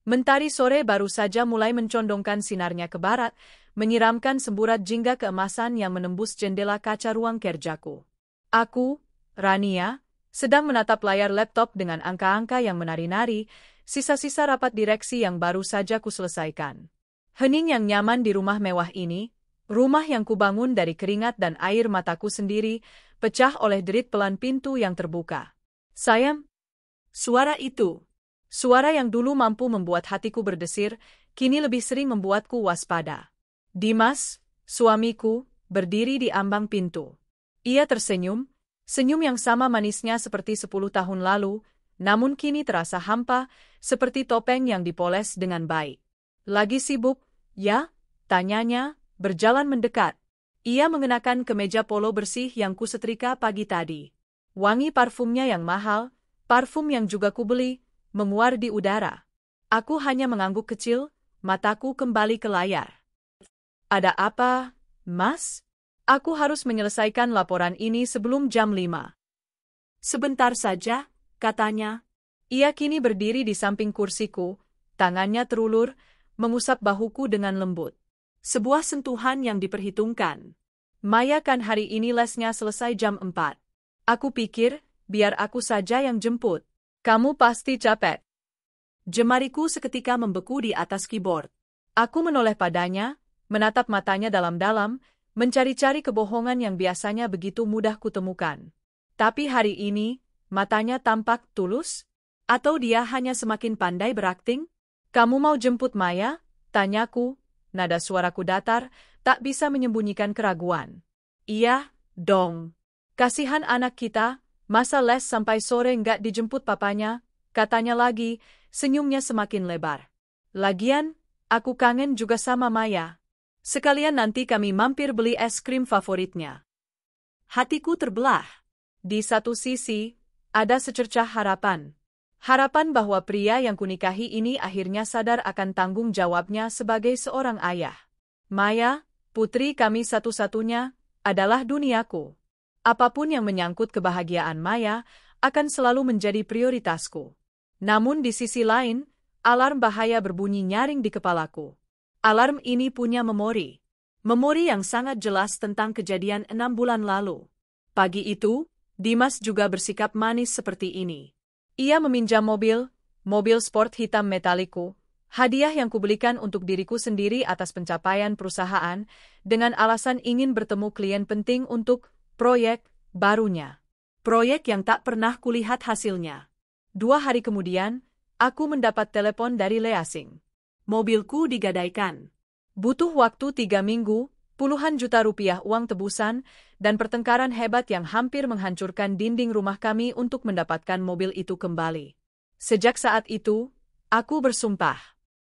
Mentari sore baru saja mulai mencondongkan sinarnya ke barat, menyiramkan semburat jingga keemasan yang menembus jendela kaca ruang kerjaku. Aku, Rania, sedang menatap layar laptop dengan angka-angka yang menari-nari, sisa-sisa rapat direksi yang baru saja kuselesaikan. Hening yang nyaman di rumah mewah ini, rumah yang kubangun dari keringat dan air mataku sendiri, pecah oleh derit pelan pintu yang terbuka. Sayang, suara itu. Suara yang dulu mampu membuat hatiku berdesir, kini lebih sering membuatku waspada. Dimas, suamiku, berdiri di ambang pintu. Ia tersenyum, senyum yang sama manisnya seperti 10 tahun lalu, namun kini terasa hampa, seperti topeng yang dipoles dengan baik. Lagi sibuk, ya? Tanyanya, berjalan mendekat. Ia mengenakan kemeja polo bersih yang kusetrika pagi tadi. Wangi parfumnya yang mahal, parfum yang juga kubeli, menguar di udara. Aku hanya mengangguk kecil, mataku kembali ke layar. Ada apa, Mas? Aku harus menyelesaikan laporan ini sebelum jam 5. Sebentar saja, katanya. Ia kini berdiri di samping kursiku, tangannya terulur, mengusap bahuku dengan lembut. Sebuah sentuhan yang diperhitungkan. Maya kan hari ini lesnya selesai jam 4. Aku pikir, biar aku saja yang jemput. Kamu pasti capek. Jemariku seketika membeku di atas keyboard. Aku menoleh padanya, menatap matanya dalam-dalam, mencari-cari kebohongan yang biasanya begitu mudah kutemukan. Tapi hari ini, matanya tampak tulus? Atau dia hanya semakin pandai berakting? Kamu mau jemput Maya? Tanyaku, nada suaraku datar, tak bisa menyembunyikan keraguan. Iya, dong. Kasihan anak kita, masa les sampai sore nggak dijemput papanya, katanya lagi, senyumnya semakin lebar. Lagian, aku kangen juga sama Maya. Sekalian nanti kami mampir beli es krim favoritnya. Hatiku terbelah. Di satu sisi, ada secercah harapan. Harapan bahwa pria yang kunikahi ini akhirnya sadar akan tanggung jawabnya sebagai seorang ayah. Maya, putri kami satu-satunya, adalah duniaku. Apapun yang menyangkut kebahagiaan Maya akan selalu menjadi prioritasku. Namun di sisi lain, alarm bahaya berbunyi nyaring di kepalaku. Alarm ini punya memori. Memori yang sangat jelas tentang kejadian 6 bulan lalu. Pagi itu, Dimas juga bersikap manis seperti ini. Ia meminjam mobil sport hitam metaliku, hadiah yang kubelikan untuk diriku sendiri atas pencapaian perusahaan, dengan alasan ingin bertemu klien penting untuk proyek barunya. Proyek yang tak pernah kulihat hasilnya. 2 hari kemudian, aku mendapat telepon dari Leasing. Mobilku digadaikan. Butuh waktu 3 minggu, puluhan juta rupiah uang tebusan, dan pertengkaran hebat yang hampir menghancurkan dinding rumah kami untuk mendapatkan mobil itu kembali. Sejak saat itu, aku bersumpah.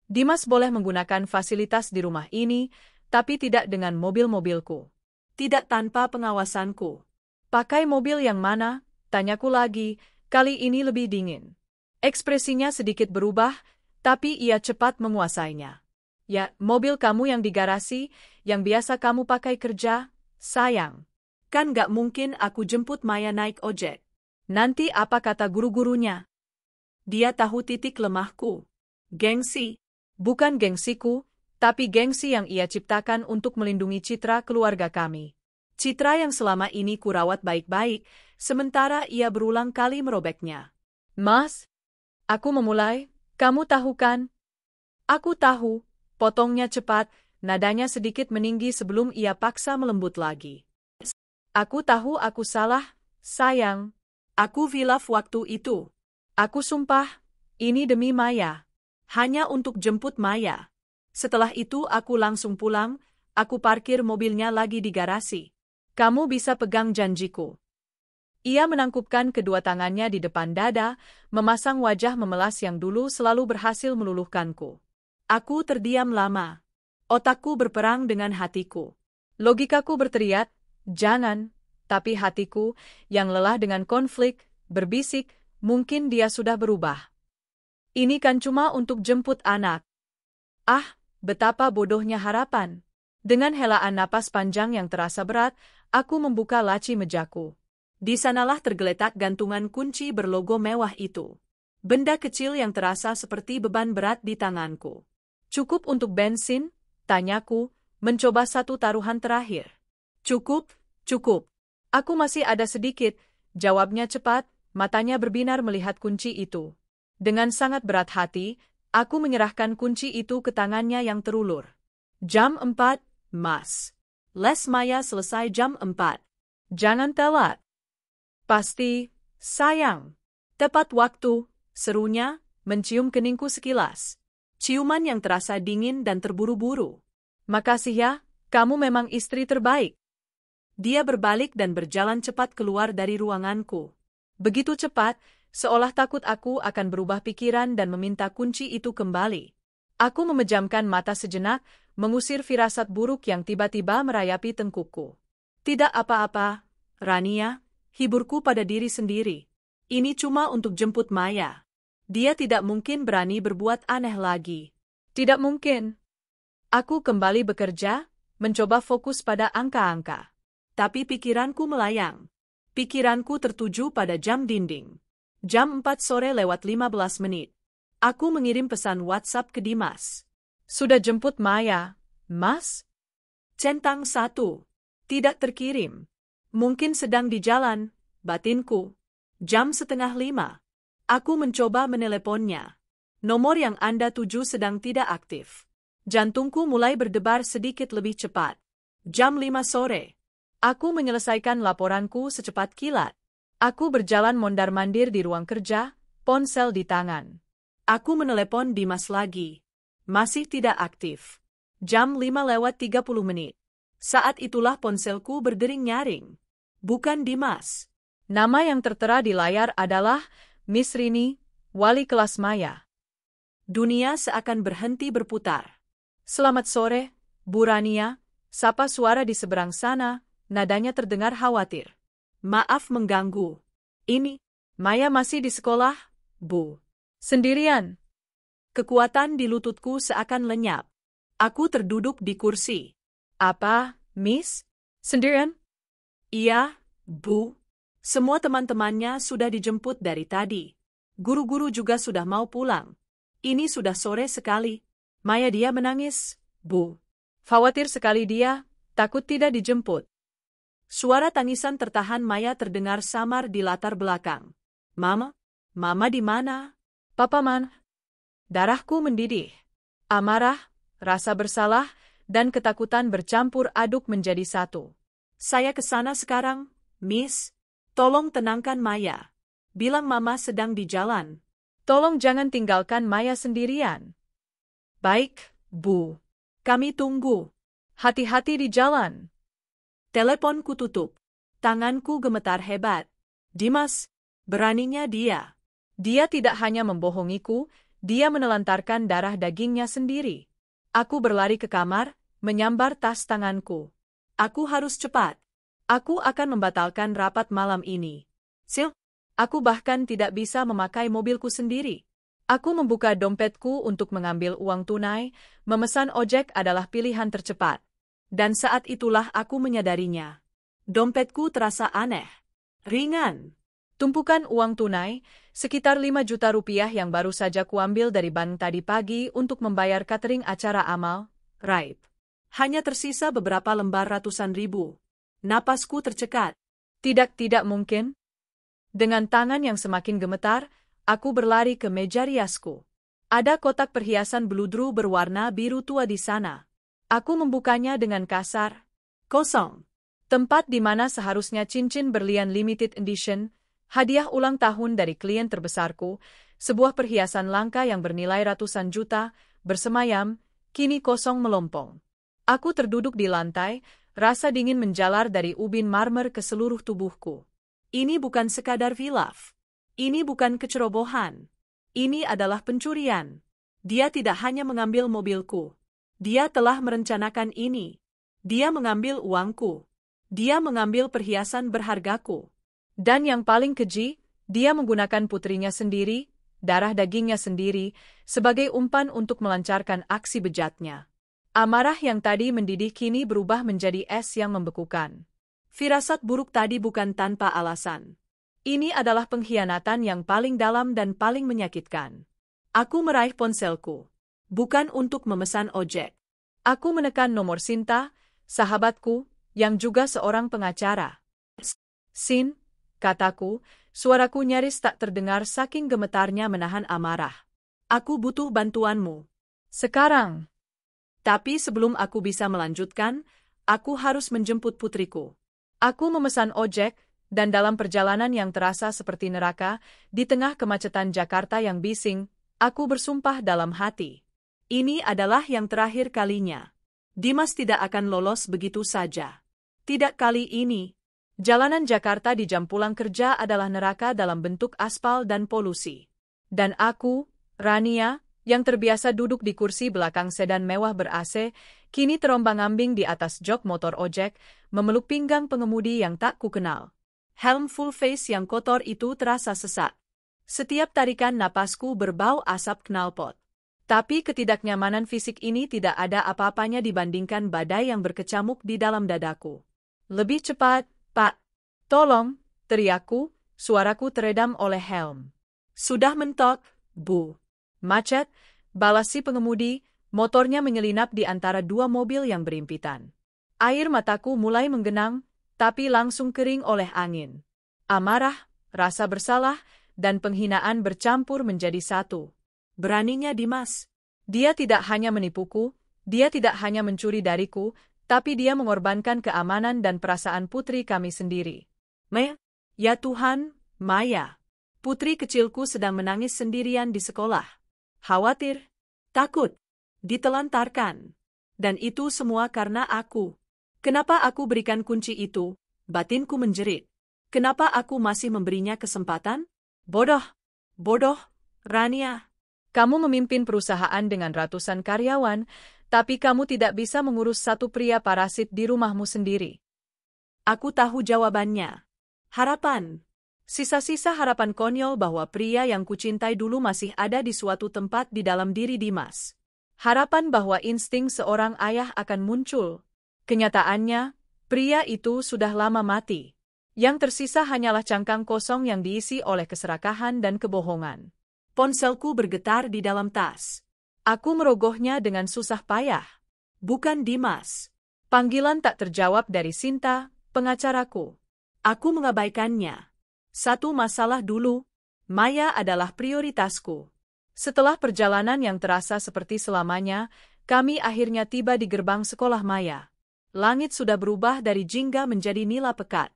Dimas boleh menggunakan fasilitas di rumah ini, tapi tidak dengan mobil-mobilku. Tidak tanpa pengawasanku. Pakai mobil yang mana? Tanyaku lagi, kali ini lebih dingin. Ekspresinya sedikit berubah, tapi ia cepat menguasainya. Ya, mobil kamu yang di garasi, yang biasa kamu pakai kerja, sayang. Kan gak mungkin aku jemput Maya naik ojek. Nanti apa kata guru-gurunya? Dia tahu titik lemahku. Gengsi. Bukan gengsiku, tapi gengsi yang ia ciptakan untuk melindungi citra keluarga kami. Citra yang selama ini kurawat baik-baik, sementara ia berulang kali merobeknya. Mas, aku memulai, kamu tahu kan? Aku tahu, potongnya cepat, nadanya sedikit meninggi sebelum ia paksa melembut lagi. Aku tahu aku salah, sayang. Aku hilaf waktu itu. Aku sumpah, ini demi Maya. Hanya untuk jemput Maya. Setelah itu aku langsung pulang, aku parkir mobilnya lagi di garasi. Kamu bisa pegang janjiku. Ia menangkupkan kedua tangannya di depan dada, memasang wajah memelas yang dulu selalu berhasil meluluhkanku. Aku terdiam lama. Otakku berperang dengan hatiku. Logikaku berteriak, jangan, tapi hatiku, yang lelah dengan konflik, berbisik, mungkin dia sudah berubah. Ini kan cuma untuk jemput anak. Ah, betapa bodohnya harapan. Dengan helaan napas panjang yang terasa berat, aku membuka laci mejaku. Di sanalah tergeletak gantungan kunci berlogo mewah itu. Benda kecil yang terasa seperti beban berat di tanganku. Cukup untuk bensin? Tanyaku, mencoba satu taruhan terakhir. Cukup, cukup. Aku masih ada sedikit, jawabnya cepat, matanya berbinar melihat kunci itu. Dengan sangat berat hati, aku menyerahkan kunci itu ke tangannya yang terulur. Jam 4, Mas. Les Maya selesai jam 4. Jangan telat. Pasti, sayang. Tepat waktu, serunya, mencium keningku sekilas. Ciuman yang terasa dingin dan terburu-buru. Makasih ya, kamu memang istri terbaik. Dia berbalik dan berjalan cepat keluar dari ruanganku. Begitu cepat, seolah takut aku akan berubah pikiran dan meminta kunci itu kembali. Aku memejamkan mata sejenak, mengusir firasat buruk yang tiba-tiba merayapi tengkukku. Tidak apa-apa, Rania, hiburku pada diri sendiri. Ini cuma untuk jemput Maya. Dia tidak mungkin berani berbuat aneh lagi. Tidak mungkin. Aku kembali bekerja, mencoba fokus pada angka-angka. Tapi pikiranku melayang. Pikiranku tertuju pada jam dinding. Jam 4 sore lewat 15 menit. Aku mengirim pesan WhatsApp ke Dimas. Sudah jemput Maya, Mas? Centang 1. Tidak terkirim. Mungkin sedang di jalan, batinku. Jam 4:30. Aku mencoba meneleponnya. Nomor yang Anda tuju sedang tidak aktif. Jantungku mulai berdebar sedikit lebih cepat. Jam 5 sore. Aku menyelesaikan laporanku secepat kilat. Aku berjalan mondar-mandir di ruang kerja, ponsel di tangan. Aku menelepon Dimas lagi. Masih tidak aktif. Jam 5 lewat 30 menit. Saat itulah ponselku berdering nyaring. Bukan Dimas. Nama yang tertera di layar adalah Miss Rini, wali kelas Maya. Dunia seakan berhenti berputar. Selamat sore, Bu Rania, sapa suara di seberang sana, nadanya terdengar khawatir. Maaf mengganggu. Ini, Maya masih di sekolah, Bu. Sendirian. Kekuatan di lututku seakan lenyap. Aku terduduk di kursi. Apa, Miss? Sendirian? Iya, Bu. Semua teman-temannya sudah dijemput dari tadi. Guru-guru juga sudah mau pulang. Ini sudah sore sekali. Maya dia menangis, Bu. Khawatir sekali dia, takut tidak dijemput. Suara tangisan tertahan Maya terdengar samar di latar belakang. Mama? Mama di mana? Papa man? Darahku mendidih. Amarah, rasa bersalah, dan ketakutan bercampur aduk menjadi satu. Saya ke sana sekarang, Miss. Tolong tenangkan Maya. Bilang Mama sedang di jalan. Tolong jangan tinggalkan Maya sendirian. Baik, Bu. Kami tunggu. Hati-hati di jalan. Teleponku tutup. Tanganku gemetar hebat. Dimas, beraninya dia. Dia tidak hanya membohongiku, dia menelantarkan darah dagingnya sendiri. Aku berlari ke kamar, menyambar tas tanganku. Aku harus cepat. Aku akan membatalkan rapat malam ini. Sil, aku bahkan tidak bisa memakai mobilku sendiri. Aku membuka dompetku untuk mengambil uang tunai, memesan ojek adalah pilihan tercepat. Dan saat itulah aku menyadarinya. Dompetku terasa aneh. Ringan. Tumpukan uang tunai, sekitar 5 juta rupiah yang baru saja kuambil dari bank tadi pagi untuk membayar catering acara amal, Raib. Hanya tersisa beberapa lembar ratusan ribu. Napasku tercekat. Tidak mungkin. Dengan tangan yang semakin gemetar, aku berlari ke meja riasku. Ada kotak perhiasan beludru berwarna biru tua di sana. Aku membukanya dengan kasar. Kosong. Tempat di mana seharusnya cincin berlian limited edition, hadiah ulang tahun dari klien terbesarku, sebuah perhiasan langka yang bernilai ratusan juta, bersemayam, kini kosong melompong. Aku terduduk di lantai, rasa dingin menjalar dari ubin marmer ke seluruh tubuhku. Ini bukan sekadar hilaf. Ini bukan kecerobohan. Ini adalah pencurian. Dia tidak hanya mengambil mobilku. Dia telah merencanakan ini. Dia mengambil uangku. Dia mengambil perhiasan berhargaku. Dan yang paling keji, dia menggunakan putrinya sendiri, darah dagingnya sendiri, sebagai umpan untuk melancarkan aksi bejatnya. Amarah yang tadi mendidih kini berubah menjadi es yang membekukan. Firasat buruk tadi bukan tanpa alasan. Ini adalah pengkhianatan yang paling dalam dan paling menyakitkan. Aku meraih ponselku. Bukan untuk memesan ojek. Aku menekan nomor Sinta, sahabatku, yang juga seorang pengacara. Sin, kataku, suaraku nyaris tak terdengar saking gemetarnya menahan amarah. Aku butuh bantuanmu. Sekarang. Tapi sebelum aku bisa melanjutkan, aku harus menjemput putriku. Aku memesan ojek, dan dalam perjalanan yang terasa seperti neraka, di tengah kemacetan Jakarta yang bising, aku bersumpah dalam hati. Ini adalah yang terakhir kalinya. Dimas tidak akan lolos begitu saja. Tidak kali ini. Jalanan Jakarta di jam pulang kerja adalah neraka dalam bentuk aspal dan polusi. Dan aku, Rania, yang terbiasa duduk di kursi belakang sedan mewah ber-AC, kini terombang-ambing di atas jok motor ojek, memeluk pinggang pengemudi yang tak kukenal. Helm full face yang kotor itu terasa sesak. Setiap tarikan napasku berbau asap knalpot. Tapi ketidaknyamanan fisik ini tidak ada apa-apanya dibandingkan badai yang berkecamuk di dalam dadaku. Lebih cepat, Pak. Tolong, teriakku, suaraku teredam oleh helm. Sudah mentok, Bu. Macet, balas si pengemudi, motornya menyelinap di antara dua mobil yang berimpitan. Air mataku mulai menggenang, tapi langsung kering oleh angin. Amarah, rasa bersalah, dan penghinaan bercampur menjadi satu. Beraninya Dimas. Dia tidak hanya menipuku, dia tidak hanya mencuri dariku, tapi dia mengorbankan keamanan dan perasaan putri kami sendiri. Ya Tuhan, Maya. Putri kecilku sedang menangis sendirian di sekolah. Khawatir, takut, ditelantarkan. Dan itu semua karena aku. Kenapa aku berikan kunci itu? Batinku menjerit. Kenapa aku masih memberinya kesempatan? Bodoh, Rania. Kamu memimpin perusahaan dengan ratusan karyawan, tapi kamu tidak bisa mengurus satu pria parasit di rumahmu sendiri. Aku tahu jawabannya. Harapan. Sisa-sisa harapan konyol bahwa pria yang kucintai dulu masih ada di suatu tempat di dalam diri Dimas. Harapan bahwa insting seorang ayah akan muncul. Kenyataannya, pria itu sudah lama mati. Yang tersisa hanyalah cangkang kosong yang diisi oleh keserakahan dan kebohongan. Ponselku bergetar di dalam tas. Aku merogohnya dengan susah payah. Bukan Dimas. Panggilan tak terjawab dari Sinta, pengacaraku. Aku mengabaikannya. Satu masalah dulu, Maya adalah prioritasku. Setelah perjalanan yang terasa seperti selamanya, kami akhirnya tiba di gerbang sekolah Maya. Langit sudah berubah dari jingga menjadi nila pekat.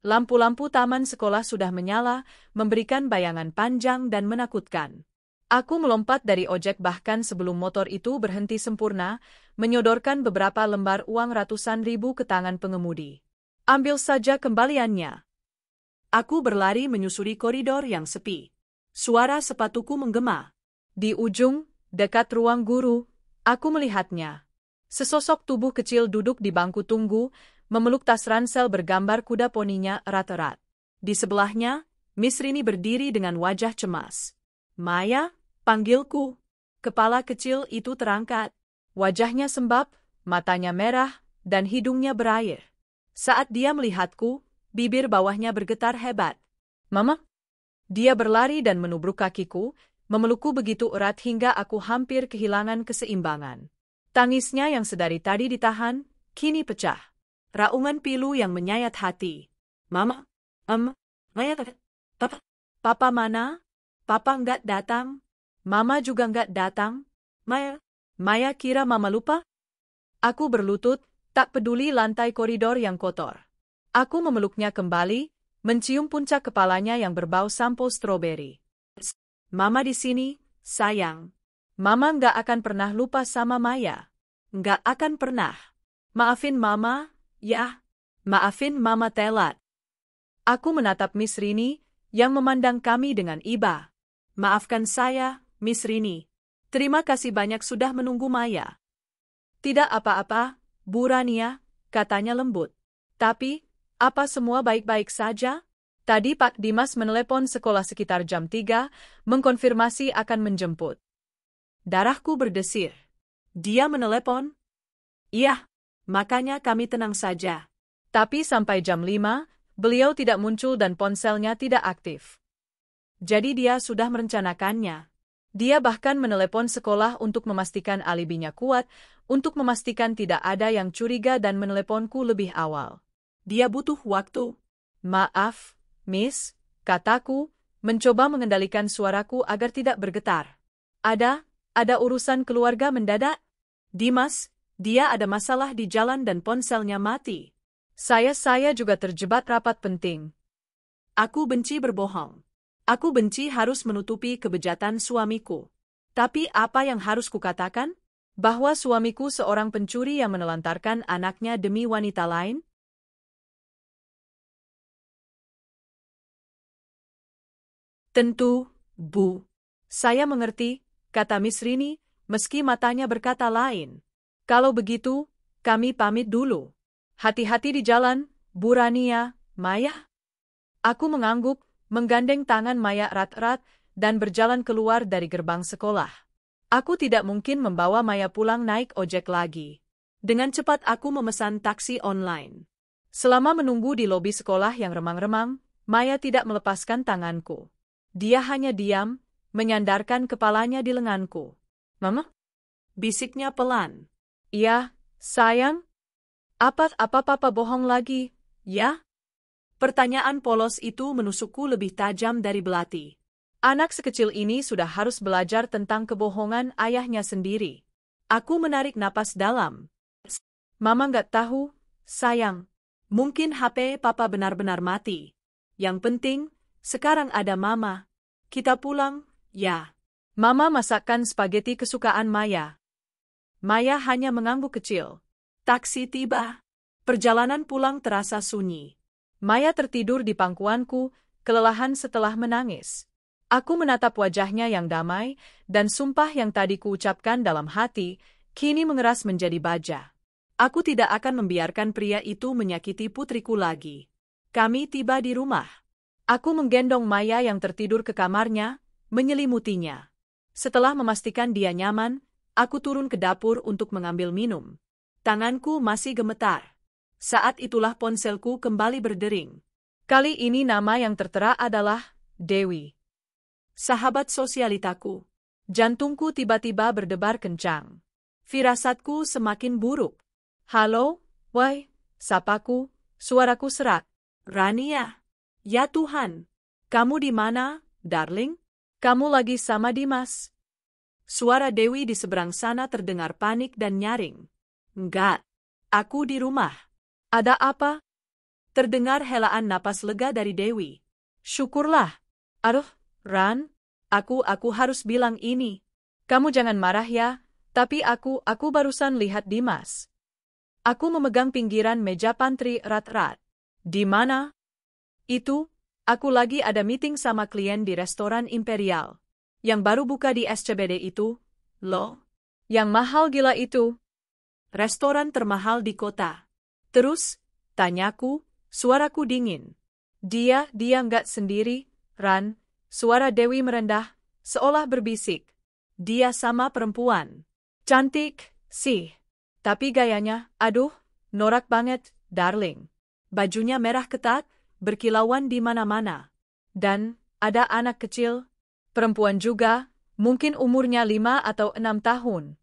Lampu-lampu taman sekolah sudah menyala, memberikan bayangan panjang dan menakutkan. Aku melompat dari ojek bahkan sebelum motor itu berhenti sempurna, menyodorkan beberapa lembar uang ratusan ribu ke tangan pengemudi. Ambil saja kembaliannya. Aku berlari menyusuri koridor yang sepi. Suara sepatuku menggema. Di ujung, dekat ruang guru, aku melihatnya. Sesosok tubuh kecil duduk di bangku tunggu, memeluk tas ransel bergambar kuda poninya erat-erat. Di sebelahnya, Miss Rini berdiri dengan wajah cemas. Maya, panggilku. Kepala kecil itu terangkat. Wajahnya sembab, matanya merah, dan hidungnya berair. Saat dia melihatku, bibir bawahnya bergetar hebat. Mama? Dia berlari dan menubruk kakiku, memelukku begitu erat hingga aku hampir kehilangan keseimbangan. Tangisnya yang sedari tadi ditahan, kini pecah. Raungan pilu yang menyayat hati. Mama? Maya? Papa mana? Papa nggak datang? Mama juga nggak datang? Maya kira Mama lupa? Aku berlutut, tak peduli lantai koridor yang kotor. Aku memeluknya kembali, mencium puncak kepalanya yang berbau sampo stroberi. Mama di sini, sayang. Mama nggak akan pernah lupa sama Maya. Nggak akan pernah. Maafin Mama, ya. Maafin Mama telat. Aku menatap Miss Rini, yang memandang kami dengan iba. Maafkan saya, Miss Rini. Terima kasih banyak sudah menunggu Maya. Tidak apa-apa, Bu Rania, katanya lembut. Tapi, apa semua baik-baik saja? Tadi Pak Dimas menelepon sekolah sekitar jam 3, mengkonfirmasi akan menjemput. Darahku berdesir. Dia menelepon? Iya, makanya kami tenang saja. Tapi sampai jam 5, Beliau tidak muncul dan ponselnya tidak aktif. Jadi dia sudah merencanakannya. Dia bahkan menelepon sekolah untuk memastikan alibinya kuat, untuk memastikan tidak ada yang curiga dan meneleponku lebih awal. Dia butuh waktu. Maaf, Miss, kataku, mencoba mengendalikan suaraku agar tidak bergetar. Ada urusan keluarga mendadak? Dimas, dia ada masalah di jalan dan ponselnya mati. Saya juga terjebak rapat penting. Aku benci berbohong. Aku benci harus menutupi kebejatan suamiku. Tapi apa yang harus kukatakan? Bahwa suamiku seorang pencuri yang menelantarkan anaknya demi wanita lain? Tentu, Bu. Saya mengerti, kata Miss Rini, meski matanya berkata lain. Kalau begitu, kami pamit dulu. Hati-hati di jalan, Bu Rania, Maya. Aku mengangguk, menggandeng tangan Maya erat-erat, dan berjalan keluar dari gerbang sekolah. Aku tidak mungkin membawa Maya pulang naik ojek lagi. Dengan cepat aku memesan taksi online. Selama menunggu di lobi sekolah yang remang-remang, Maya tidak melepaskan tanganku. Dia hanya diam, menyandarkan kepalanya di lenganku. Mama? Bisiknya pelan. Iya, sayang. Apa papa bohong lagi, ya? Pertanyaan polos itu menusukku lebih tajam dari belati. Anak sekecil ini sudah harus belajar tentang kebohongan ayahnya sendiri. Aku menarik napas dalam. Mama nggak tahu, sayang. Mungkin HP papa benar-benar mati. Yang penting, sekarang ada mama. Kita pulang, ya. Mama masakkan spaghetti kesukaan Maya. Maya hanya mengangguk kecil. Taksi tiba. Perjalanan pulang terasa sunyi. Maya tertidur di pangkuanku, kelelahan setelah menangis. Aku menatap wajahnya yang damai, dan sumpah yang tadi kuucapkan dalam hati, kini mengeras menjadi baja. Aku tidak akan membiarkan pria itu menyakiti putriku lagi. Kami tiba di rumah. Aku menggendong Maya yang tertidur ke kamarnya, menyelimutinya. Setelah memastikan dia nyaman, aku turun ke dapur untuk mengambil minum. Tanganku masih gemetar. Saat itulah ponselku kembali berdering. Kali ini nama yang tertera adalah Dewi. Sahabat sosialitaku. Jantungku tiba-tiba berdebar kencang. Firasatku semakin buruk. Halo, woi, sapaku, suaraku serak. Rania. Ya Tuhan. Kamu di mana, darling? Kamu lagi sama Dimas? Suara Dewi di seberang sana terdengar panik dan nyaring. Enggak. Aku di rumah. Ada apa? Terdengar helaan napas lega dari Dewi. Syukurlah. Aduh, Ran, aku harus bilang ini. Kamu jangan marah ya, tapi aku barusan lihat Dimas. Aku memegang pinggiran meja pantry erat-erat. Di mana? Itu, aku lagi ada meeting sama klien di restoran Imperial. Yang baru buka di SCBD itu, loh. Yang mahal gila itu. Restoran termahal di kota. Terus, tanyaku, suaraku dingin. Dia nggak sendiri, Ran. Suara Dewi merendah, seolah berbisik. Dia sama perempuan. Cantik, sih. Tapi gayanya, aduh, norak banget, darling. Bajunya merah ketat, berkilauan di mana-mana. Dan, ada anak kecil. Perempuan juga, mungkin umurnya 5 atau 6 tahun.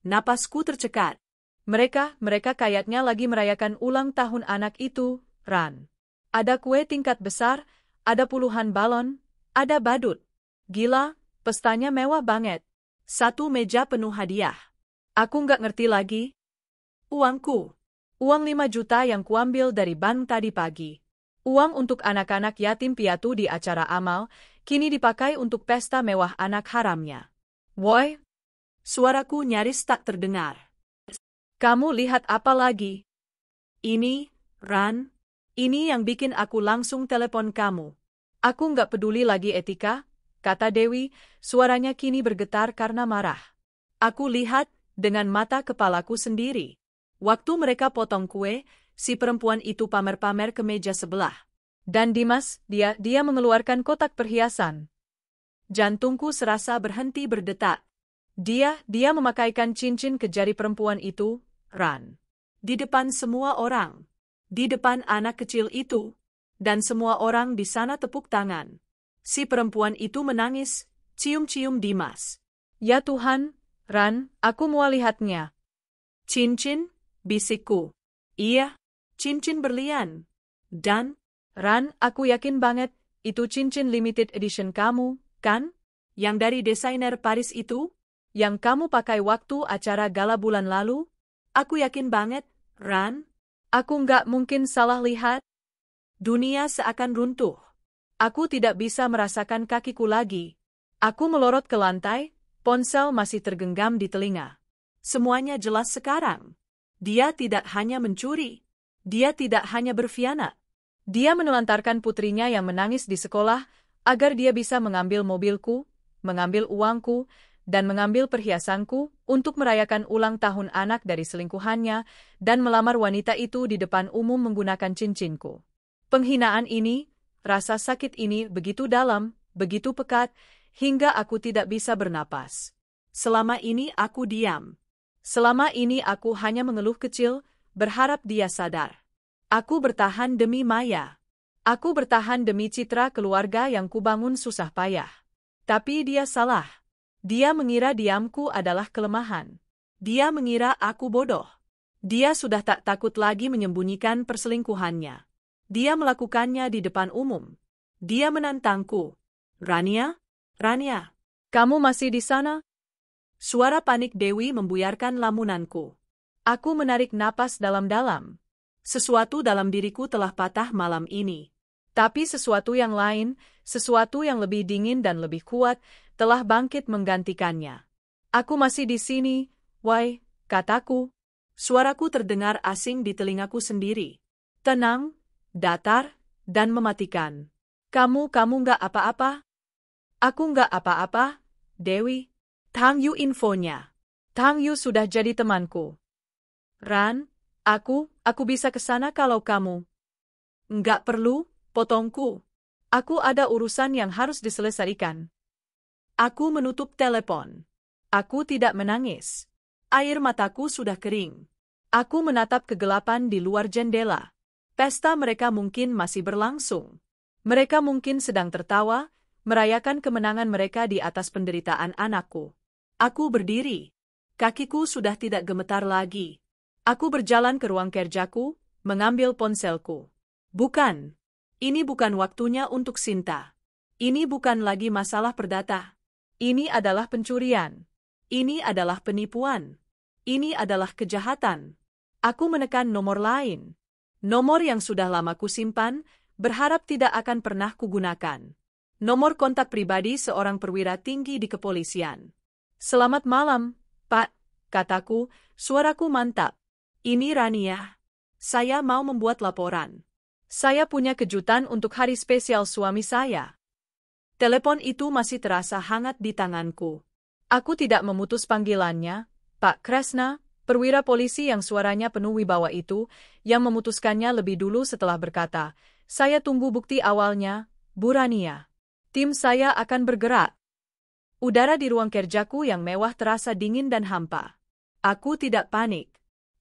Napasku tercekat. Mereka kayaknya lagi merayakan ulang tahun anak itu, Ran. Ada kue tingkat besar, ada puluhan balon, ada badut. Gila, pestanya mewah banget. Satu meja penuh hadiah. Aku nggak ngerti lagi. Uangku. Uang 5 juta yang kuambil dari bank tadi pagi. Uang untuk anak-anak yatim piatu di acara amal, kini dipakai untuk pesta mewah anak haramnya. Woi, suaraku nyaris tak terdengar. Kamu lihat apa lagi? Ini, Ran, ini yang bikin aku langsung telepon kamu. Aku nggak peduli lagi etika, kata Dewi, suaranya kini bergetar karena marah. Aku lihat dengan mata kepalaku sendiri. Waktu mereka potong kue, si perempuan itu pamer-pamer ke meja sebelah. Dan Dimas, dia mengeluarkan kotak perhiasan. Jantungku serasa berhenti berdetak. Dia memakaikan cincin ke jari perempuan itu, Ran. Di depan semua orang. Di depan anak kecil itu. Dan semua orang di sana tepuk tangan. Si perempuan itu menangis, cium-cium Dimas. Ya Tuhan, Ran, aku mau lihatnya. Cincin, bisikku. Iya, cincin berlian. Dan, Ran, aku yakin banget, itu cincin limited edition kamu, kan? Yang dari desainer Paris itu? Yang kamu pakai waktu acara gala bulan lalu? Aku yakin banget, Ran. Aku nggak mungkin salah lihat. Dunia seakan runtuh. Aku tidak bisa merasakan kakiku lagi. Aku melorot ke lantai, ponsel masih tergenggam di telinga. Semuanya jelas sekarang. Dia tidak hanya mencuri. Dia tidak hanya berkhianat. Dia menelantarkan putrinya yang menangis di sekolah agar dia bisa mengambil mobilku, mengambil uangku, dan mengambil perhiasanku untuk merayakan ulang tahun anak dari selingkuhannya dan melamar wanita itu di depan umum menggunakan cincinku. Penghinaan ini, rasa sakit ini begitu dalam, begitu pekat, hingga aku tidak bisa bernapas. Selama ini aku diam. Selama ini aku hanya mengeluh kecil, berharap dia sadar. Aku bertahan demi Maya. Aku bertahan demi citra keluarga yang kubangun susah payah. Tapi dia salah. Dia mengira diamku adalah kelemahan. Dia mengira aku bodoh. Dia sudah tak takut lagi menyembunyikan perselingkuhannya. Dia melakukannya di depan umum. Dia menantangku. Rania? Rania, kamu masih di sana? Suara panik Dewi membuyarkan lamunanku. Aku menarik napas dalam-dalam. Sesuatu dalam diriku telah patah malam ini. Tapi sesuatu yang lain, sesuatu yang lebih dingin dan lebih kuat, telah bangkit menggantikannya. Aku masih di sini, Wai, kataku. Suaraku terdengar asing di telingaku sendiri. Tenang, datar, dan mematikan. Kamu nggak apa-apa? Aku nggak apa-apa, Dewi. Tang Yu infonya. Tang Yu sudah jadi temanku. Ran, aku bisa ke sana kalau kamu. Nggak perlu, potongku. Aku ada urusan yang harus diselesaikan. Aku menutup telepon. Aku tidak menangis. Air mataku sudah kering. Aku menatap kegelapan di luar jendela. Pesta mereka mungkin masih berlangsung. Mereka mungkin sedang tertawa, merayakan kemenangan mereka di atas penderitaan anakku. Aku berdiri. Kakiku sudah tidak gemetar lagi. Aku berjalan ke ruang kerjaku, mengambil ponselku. Bukan. Ini bukan waktunya untuk Sinta. Ini bukan lagi masalah perdata. Ini adalah pencurian. Ini adalah penipuan. Ini adalah kejahatan. Aku menekan nomor lain. Nomor yang sudah lama kusimpan, berharap tidak akan pernah kugunakan. Nomor kontak pribadi seorang perwira tinggi di kepolisian. Selamat malam, Pak, kataku, suaraku mantap. Ini Rania. Saya mau membuat laporan. Saya punya kejutan untuk hari spesial suami saya. Telepon itu masih terasa hangat di tanganku. Aku tidak memutus panggilannya, Pak Kresna, perwira polisi yang suaranya penuh wibawa itu, yang memutuskannya lebih dulu setelah berkata, saya tunggu bukti awalnya, Bu Rania. Tim saya akan bergerak. Udara di ruang kerjaku yang mewah terasa dingin dan hampa. Aku tidak panik.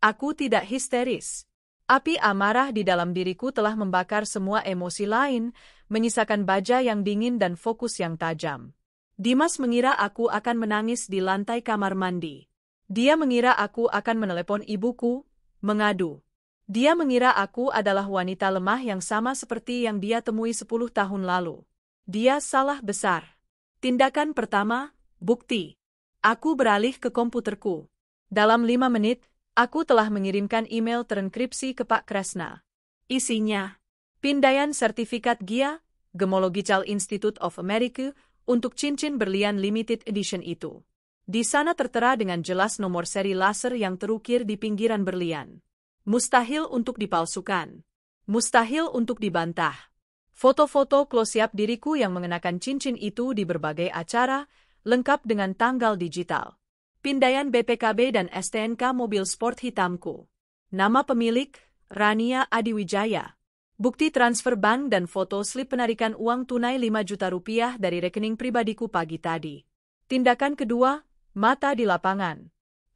Aku tidak histeris. Api amarah di dalam diriku telah membakar semua emosi lain, menyisakan baja yang dingin dan fokus yang tajam. Dimas mengira aku akan menangis di lantai kamar mandi. Dia mengira aku akan menelepon ibuku, mengadu. Dia mengira aku adalah wanita lemah yang sama seperti yang dia temui 10 tahun lalu. Dia salah besar. Tindakan pertama, bukti. Aku beralih ke komputerku. Dalam 5 menit, aku telah mengirimkan email terenkripsi ke Pak Kresna. Isinya, pindaian sertifikat GIA, Gemological Institute of America, untuk cincin berlian limited edition itu. Di sana tertera dengan jelas nomor seri laser yang terukir di pinggiran berlian. Mustahil untuk dipalsukan. Mustahil untuk dibantah. Foto-foto close-up diriku yang mengenakan cincin itu di berbagai acara, lengkap dengan tanggal digital. Pindaian BPKB dan STNK mobil sport hitamku. Nama pemilik, Rania Adiwijaya. Bukti transfer bank dan foto slip penarikan uang tunai 5 juta rupiah dari rekening pribadiku pagi tadi. Tindakan kedua, mata di lapangan.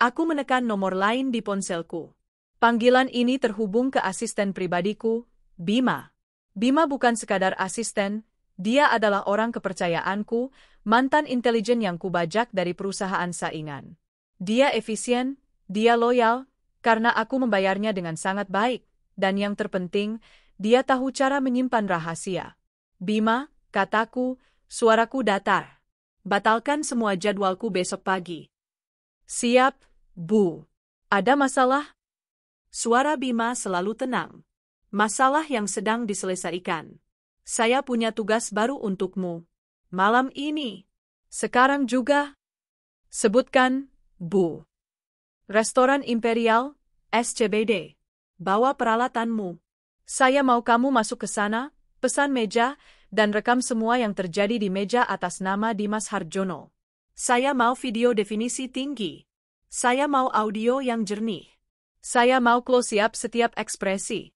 Aku menekan nomor lain di ponselku. Panggilan ini terhubung ke asisten pribadiku, Bima. Bima bukan sekadar asisten, dia adalah orang kepercayaanku, mantan intelijen yang kubajak dari perusahaan saingan. Dia efisien, dia loyal, karena aku membayarnya dengan sangat baik, dan yang terpenting, dia tahu cara menyimpan rahasia. Bima, kataku, suaraku datar. Batalkan semua jadwalku besok pagi. Siap, Bu. Ada masalah? Suara Bima selalu tenang. Masalah yang sedang diselesaikan. Saya punya tugas baru untukmu. Malam ini. Sekarang juga. Sebutkan, Bu. Restoran Imperial, SCBD. Bawa peralatanmu. Saya mau kamu masuk ke sana, pesan meja, dan rekam semua yang terjadi di meja atas nama Dimas Harjono. Saya mau video definisi tinggi. Saya mau audio yang jernih. Saya mau close-up setiap ekspresi.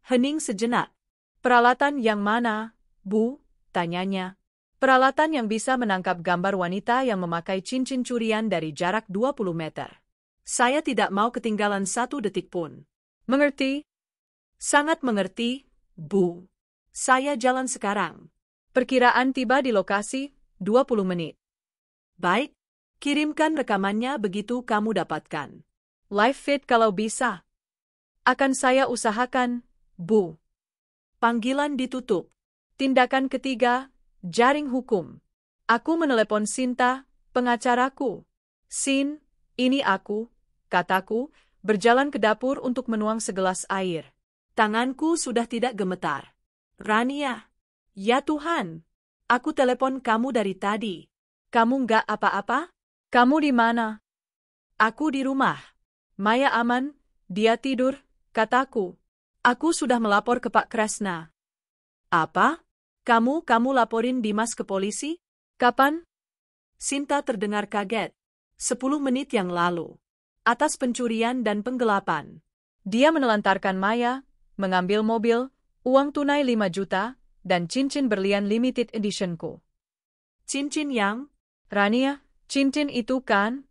Hening sejenak. Peralatan yang mana, Bu? Tanyanya. Peralatan yang bisa menangkap gambar wanita yang memakai cincin curian dari jarak 20 meter. Saya tidak mau ketinggalan 1 detik pun. Mengerti? Sangat mengerti, Bu. Saya jalan sekarang. Perkiraan tiba di lokasi, 20 menit. Baik, kirimkan rekamannya begitu kamu dapatkan. Live feed kalau bisa. Akan saya usahakan, Bu. Panggilan ditutup. Tindakan ketiga, jaring hukum. Aku menelepon Sinta, pengacaraku. Sin, ini aku, kataku, berjalan ke dapur untuk menuang segelas air. Tanganku sudah tidak gemetar. Rania. Ya Tuhan. Aku telepon kamu dari tadi. Kamu nggak apa-apa? Kamu di mana? Aku di rumah. Maya aman, dia tidur, kataku. Aku sudah melapor ke Pak Kresna. Apa? Kamu laporin Dimas ke polisi? Kapan? Sinta terdengar kaget. 10 menit yang lalu. Atas pencurian dan penggelapan. Dia menelantarkan Maya, mengambil mobil, uang tunai 5 juta, dan cincin berlian limited editionku. Cincin yang? Rania, cincin itu kan?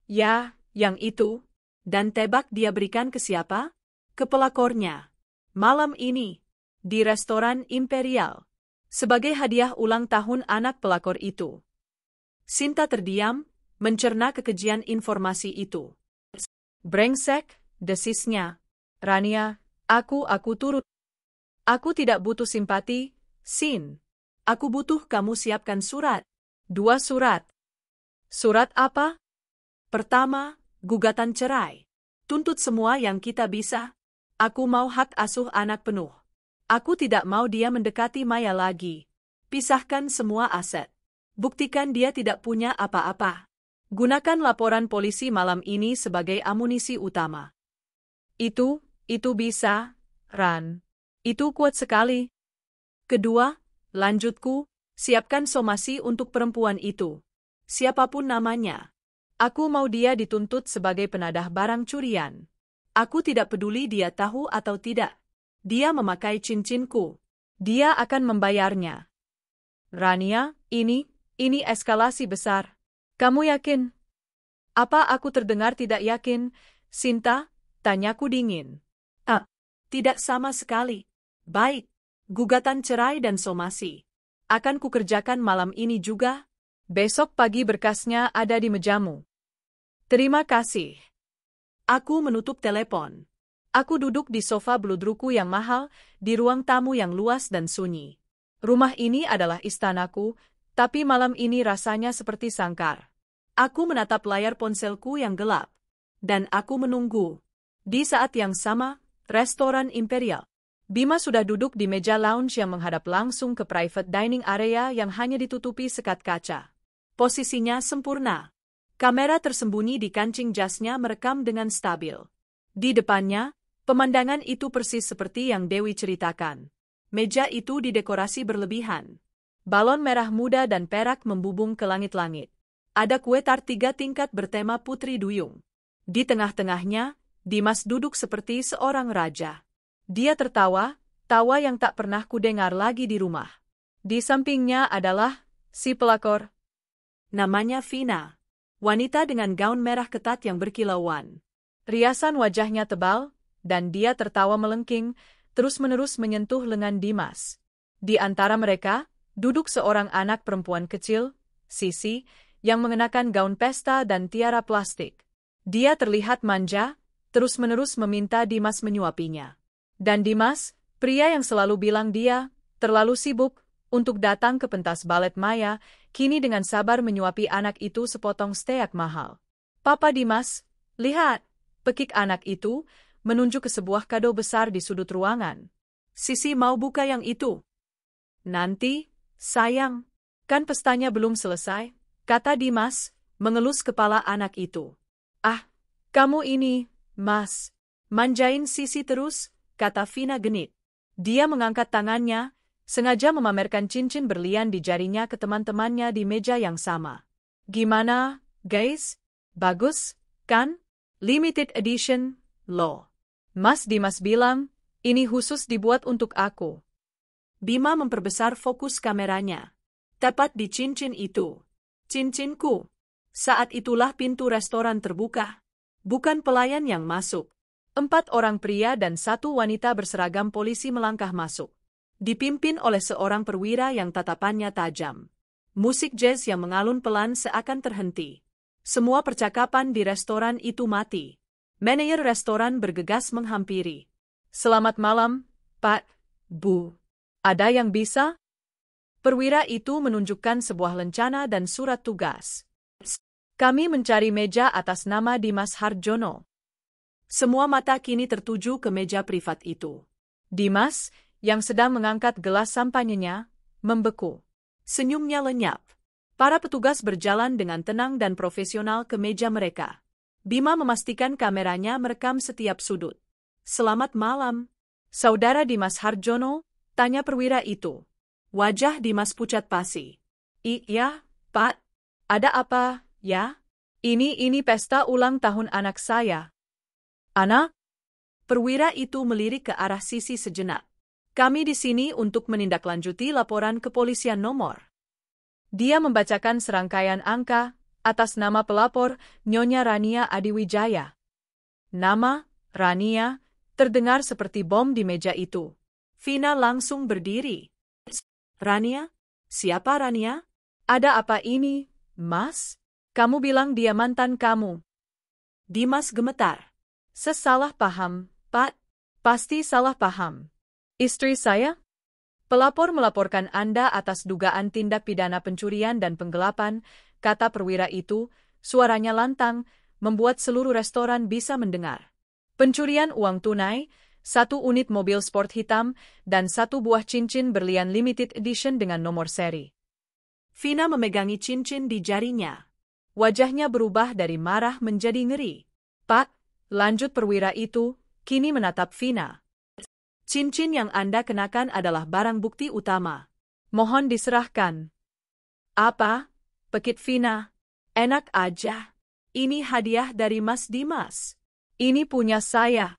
Ya, yang itu. Dan tebak dia berikan ke siapa? Ke pelakornya. Malam ini. Di restoran Imperial. Sebagai hadiah ulang tahun anak pelakor itu. Sinta terdiam, mencerna kekejian informasi itu. Brengsek, desisnya. Rania, aku turut. Aku tidak butuh simpati, Sin. Aku butuh kamu siapkan surat. 2 surat. Surat apa? Pertama, gugatan cerai. Tuntut semua yang kita bisa. Aku mau hak asuh anak penuh. Aku tidak mau dia mendekati Maya lagi. Pisahkan semua aset. Buktikan dia tidak punya apa-apa. Gunakan laporan polisi malam ini sebagai amunisi utama. Itu bisa, Ran. Itu kuat sekali. Kedua, lanjutku, siapkan somasi untuk perempuan itu. Siapapun namanya. Aku mau dia dituntut sebagai penadah barang curian. Aku tidak peduli dia tahu atau tidak. Dia memakai cincinku. Dia akan membayarnya. Rania, ini eskalasi besar. Kamu yakin? Apa aku terdengar tidak yakin, Sinta? Tanyaku dingin. Tidak sama sekali. Baik, gugatan cerai dan somasi. Akan kukerjakan malam ini juga. Besok pagi berkasnya ada di mejamu. Terima kasih. Aku menutup telepon. Aku duduk di sofa bludruku yang mahal, di ruang tamu yang luas dan sunyi. Rumah ini adalah istanaku, tapi malam ini rasanya seperti sangkar. Aku menatap layar ponselku yang gelap. Dan aku menunggu. Di saat yang sama, restoran Imperial. Bima sudah duduk di meja lounge yang menghadap langsung ke private dining area yang hanya ditutupi sekat kaca. Posisinya sempurna. Kamera tersembunyi di kancing jasnya merekam dengan stabil. Di depannya, pemandangan itu persis seperti yang Dewi ceritakan. Meja itu didekorasi berlebihan. Balon merah muda dan perak membubung ke langit-langit. Ada kue tart 3 tingkat bertema Putri Duyung. Di tengah-tengahnya, Dimas duduk seperti seorang raja. Dia tertawa, tawa yang tak pernah kudengar lagi di rumah. Di sampingnya adalah si pelakor. Namanya Vina. Wanita dengan gaun merah ketat yang berkilauan. Riasan wajahnya tebal, dan dia tertawa melengking, terus-menerus menyentuh lengan Dimas. Di antara mereka, duduk seorang anak perempuan kecil, Sisi, yang mengenakan gaun pesta dan tiara plastik. Dia terlihat manja, terus-menerus meminta Dimas menyuapinya. Dan Dimas, pria yang selalu bilang dia terlalu sibuk untuk datang ke pentas balet Maya, kini dengan sabar menyuapi anak itu sepotong steak mahal. "Papa Dimas, lihat," pekik anak itu, menunjuk ke sebuah kado besar di sudut ruangan. "Sisi mau buka yang itu." "Nanti, sayang, kan pestanya belum selesai," kata Dimas, mengelus kepala anak itu. "Ah, kamu ini, Mas, manjain Sisi terus," kata Vina genit. Dia mengangkat tangannya, sengaja memamerkan cincin berlian di jarinya ke teman-temannya di meja yang sama. "Gimana, guys? Bagus, kan? Limited edition, loh." Mas Dimas bilang, "Ini khusus dibuat untuk aku." Bima memperbesar fokus kameranya. Tepat di cincin itu. "Cincinku." Saat itulah pintu restoran terbuka. Bukan pelayan yang masuk. 4 orang pria dan 1 wanita berseragam polisi melangkah masuk. Dipimpin oleh seorang perwira yang tatapannya tajam. Musik jazz yang mengalun pelan seakan terhenti. Semua percakapan di restoran itu mati. Manajer restoran bergegas menghampiri. "Selamat malam, Pak, Bu. Ada yang bisa?" Perwira itu menunjukkan sebuah lencana dan surat tugas. "Kami mencari meja atas nama Dimas Harjono." Semua mata kini tertuju ke meja privat itu. Dimas, yang sedang mengangkat gelas sampanyenya, membeku. Senyumnya lenyap. Para petugas berjalan dengan tenang dan profesional ke meja mereka. Bima memastikan kameranya merekam setiap sudut. "Selamat malam, Saudara Dimas Harjono," tanya perwira itu. Wajah Dimas pucat pasi. "Iya, Pak. Ada apa, ya?" Ini pesta ulang tahun anak saya." "Anak?" Perwira itu melirik ke arah Sisi sejenak. "Kami di sini untuk menindaklanjuti laporan kepolisian nomor." Dia membacakan serangkaian angka atas nama pelapor Nyonya Rania Adiwijaya. Nama Rania terdengar seperti bom di meja itu. Vina langsung berdiri. "Rania? Siapa Rania?" "Ada apa ini, Mas? Kamu bilang dia mantan kamu." Dimas gemetar. "Sesalah paham, Pak. Pasti salah paham. Istri saya?" "Pelapor melaporkan Anda atas dugaan tindak pidana pencurian dan penggelapan," kata perwira itu, suaranya lantang, membuat seluruh restoran bisa mendengar. "Pencurian uang tunai, 1 unit mobil sport hitam, dan 1 buah cincin berlian limited edition dengan nomor seri." Vina memegangi cincin di jarinya. Wajahnya berubah dari marah menjadi ngeri. "Pak," lanjut perwira itu, kini menatap Vina. "Cincin yang Anda kenakan adalah barang bukti utama. Mohon diserahkan." "Apa?" pekit Vina. "Enak aja. Ini hadiah dari Mas Dimas. Ini punya saya."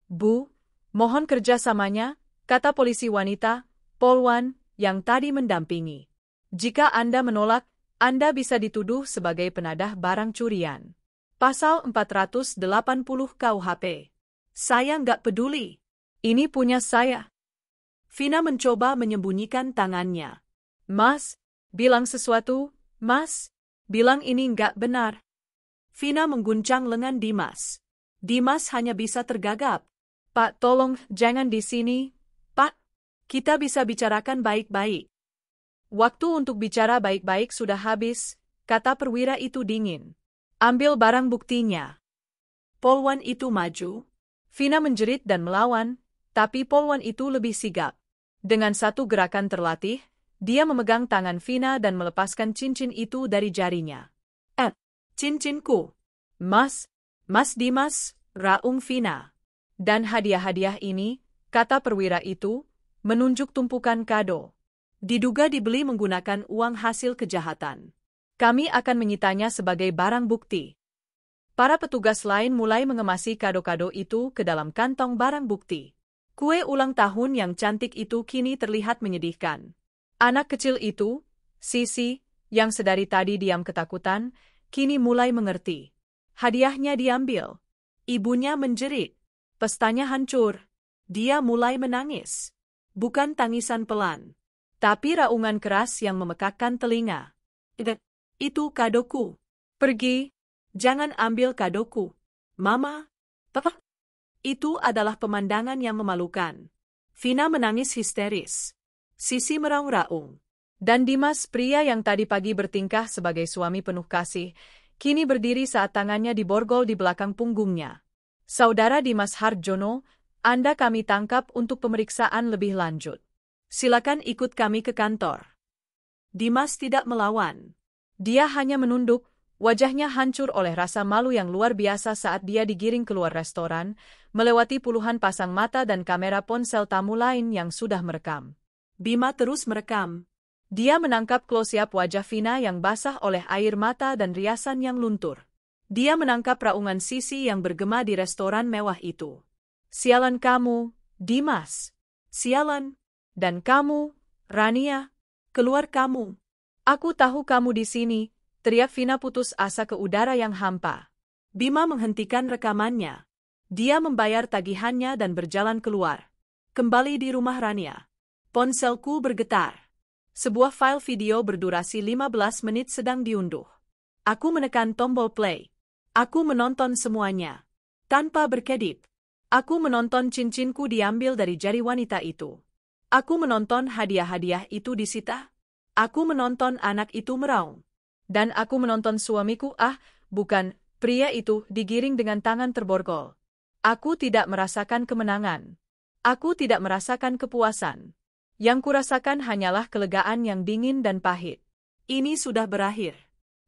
"Bu, mohon kerjasamanya," kata polisi wanita, Polwan, yang tadi mendampingi. "Jika Anda menolak, Anda bisa dituduh sebagai penadah barang curian. Pasal 480 KUHP. Saya nggak peduli. Ini punya saya." Vina mencoba menyembunyikan tangannya. "Mas, bilang sesuatu, Mas. Bilang ini nggak benar." Vina mengguncang lengan Dimas. Dimas hanya bisa tergagap. "Pak, tolong jangan di sini, Pak. Kita bisa bicarakan baik-baik." "Waktu untuk bicara baik-baik sudah habis," kata perwira itu dingin. "Ambil barang buktinya." Polwan itu maju. Vina menjerit dan melawan, tapi Polwan itu lebih sigap. Dengan satu gerakan terlatih, dia memegang tangan Vina dan melepaskan cincin itu dari jarinya. Cincinku." Mas Dimas," raung Vina. "Dan hadiah-hadiah ini," kata perwira itu, menunjuk tumpukan kado. "Diduga dibeli menggunakan uang hasil kejahatan. Kami akan menyitanya sebagai barang bukti." Para petugas lain mulai mengemasi kado-kado itu ke dalam kantong barang bukti. Kue ulang tahun yang cantik itu kini terlihat menyedihkan. Anak kecil itu, Sisi, yang sedari tadi diam ketakutan, kini mulai mengerti. Hadiahnya diambil. Ibunya menjerit. Pestanya hancur. Dia mulai menangis. Bukan tangisan pelan, tapi raungan keras yang memekakkan telinga. Itu kadoku. Pergi. Jangan ambil kadoku. Mama. Papa. Itu adalah pemandangan yang memalukan. Vina menangis histeris. Sisi meraung-raung. Dan Dimas, pria yang tadi pagi bertingkah sebagai suami penuh kasih, kini berdiri saat tangannya diborgol di belakang punggungnya. Saudara Dimas Hardjono, Anda kami tangkap untuk pemeriksaan lebih lanjut. Silakan ikut kami ke kantor. Dimas tidak melawan. Dia hanya menunduk, wajahnya hancur oleh rasa malu yang luar biasa saat dia digiring keluar restoran, melewati puluhan pasang mata dan kamera ponsel tamu lain yang sudah merekam. Bima terus merekam. Dia menangkap close-up wajah Vina yang basah oleh air mata dan riasan yang luntur. Dia menangkap raungan Sisi yang bergema di restoran mewah itu. Sialan kamu, Dimas. Sialan. Dan kamu, Rania. Keluar kamu. Aku tahu kamu di sini, teriak Vina putus asa ke udara yang hampa. Bima menghentikan rekamannya. Dia membayar tagihannya dan berjalan keluar. Kembali di rumah Rania. Ponselku bergetar. Sebuah file video berdurasi 15 menit sedang diunduh. Aku menekan tombol play. Aku menonton semuanya. Tanpa berkedip. Aku menonton cincinku diambil dari jari wanita itu. Aku menonton hadiah-hadiah itu disita. Aku menonton anak itu meraung. Dan aku menonton suamiku, bukan, pria itu digiring dengan tangan terborgol. Aku tidak merasakan kemenangan. Aku tidak merasakan kepuasan. Yang kurasakan hanyalah kelegaan yang dingin dan pahit. Ini sudah berakhir.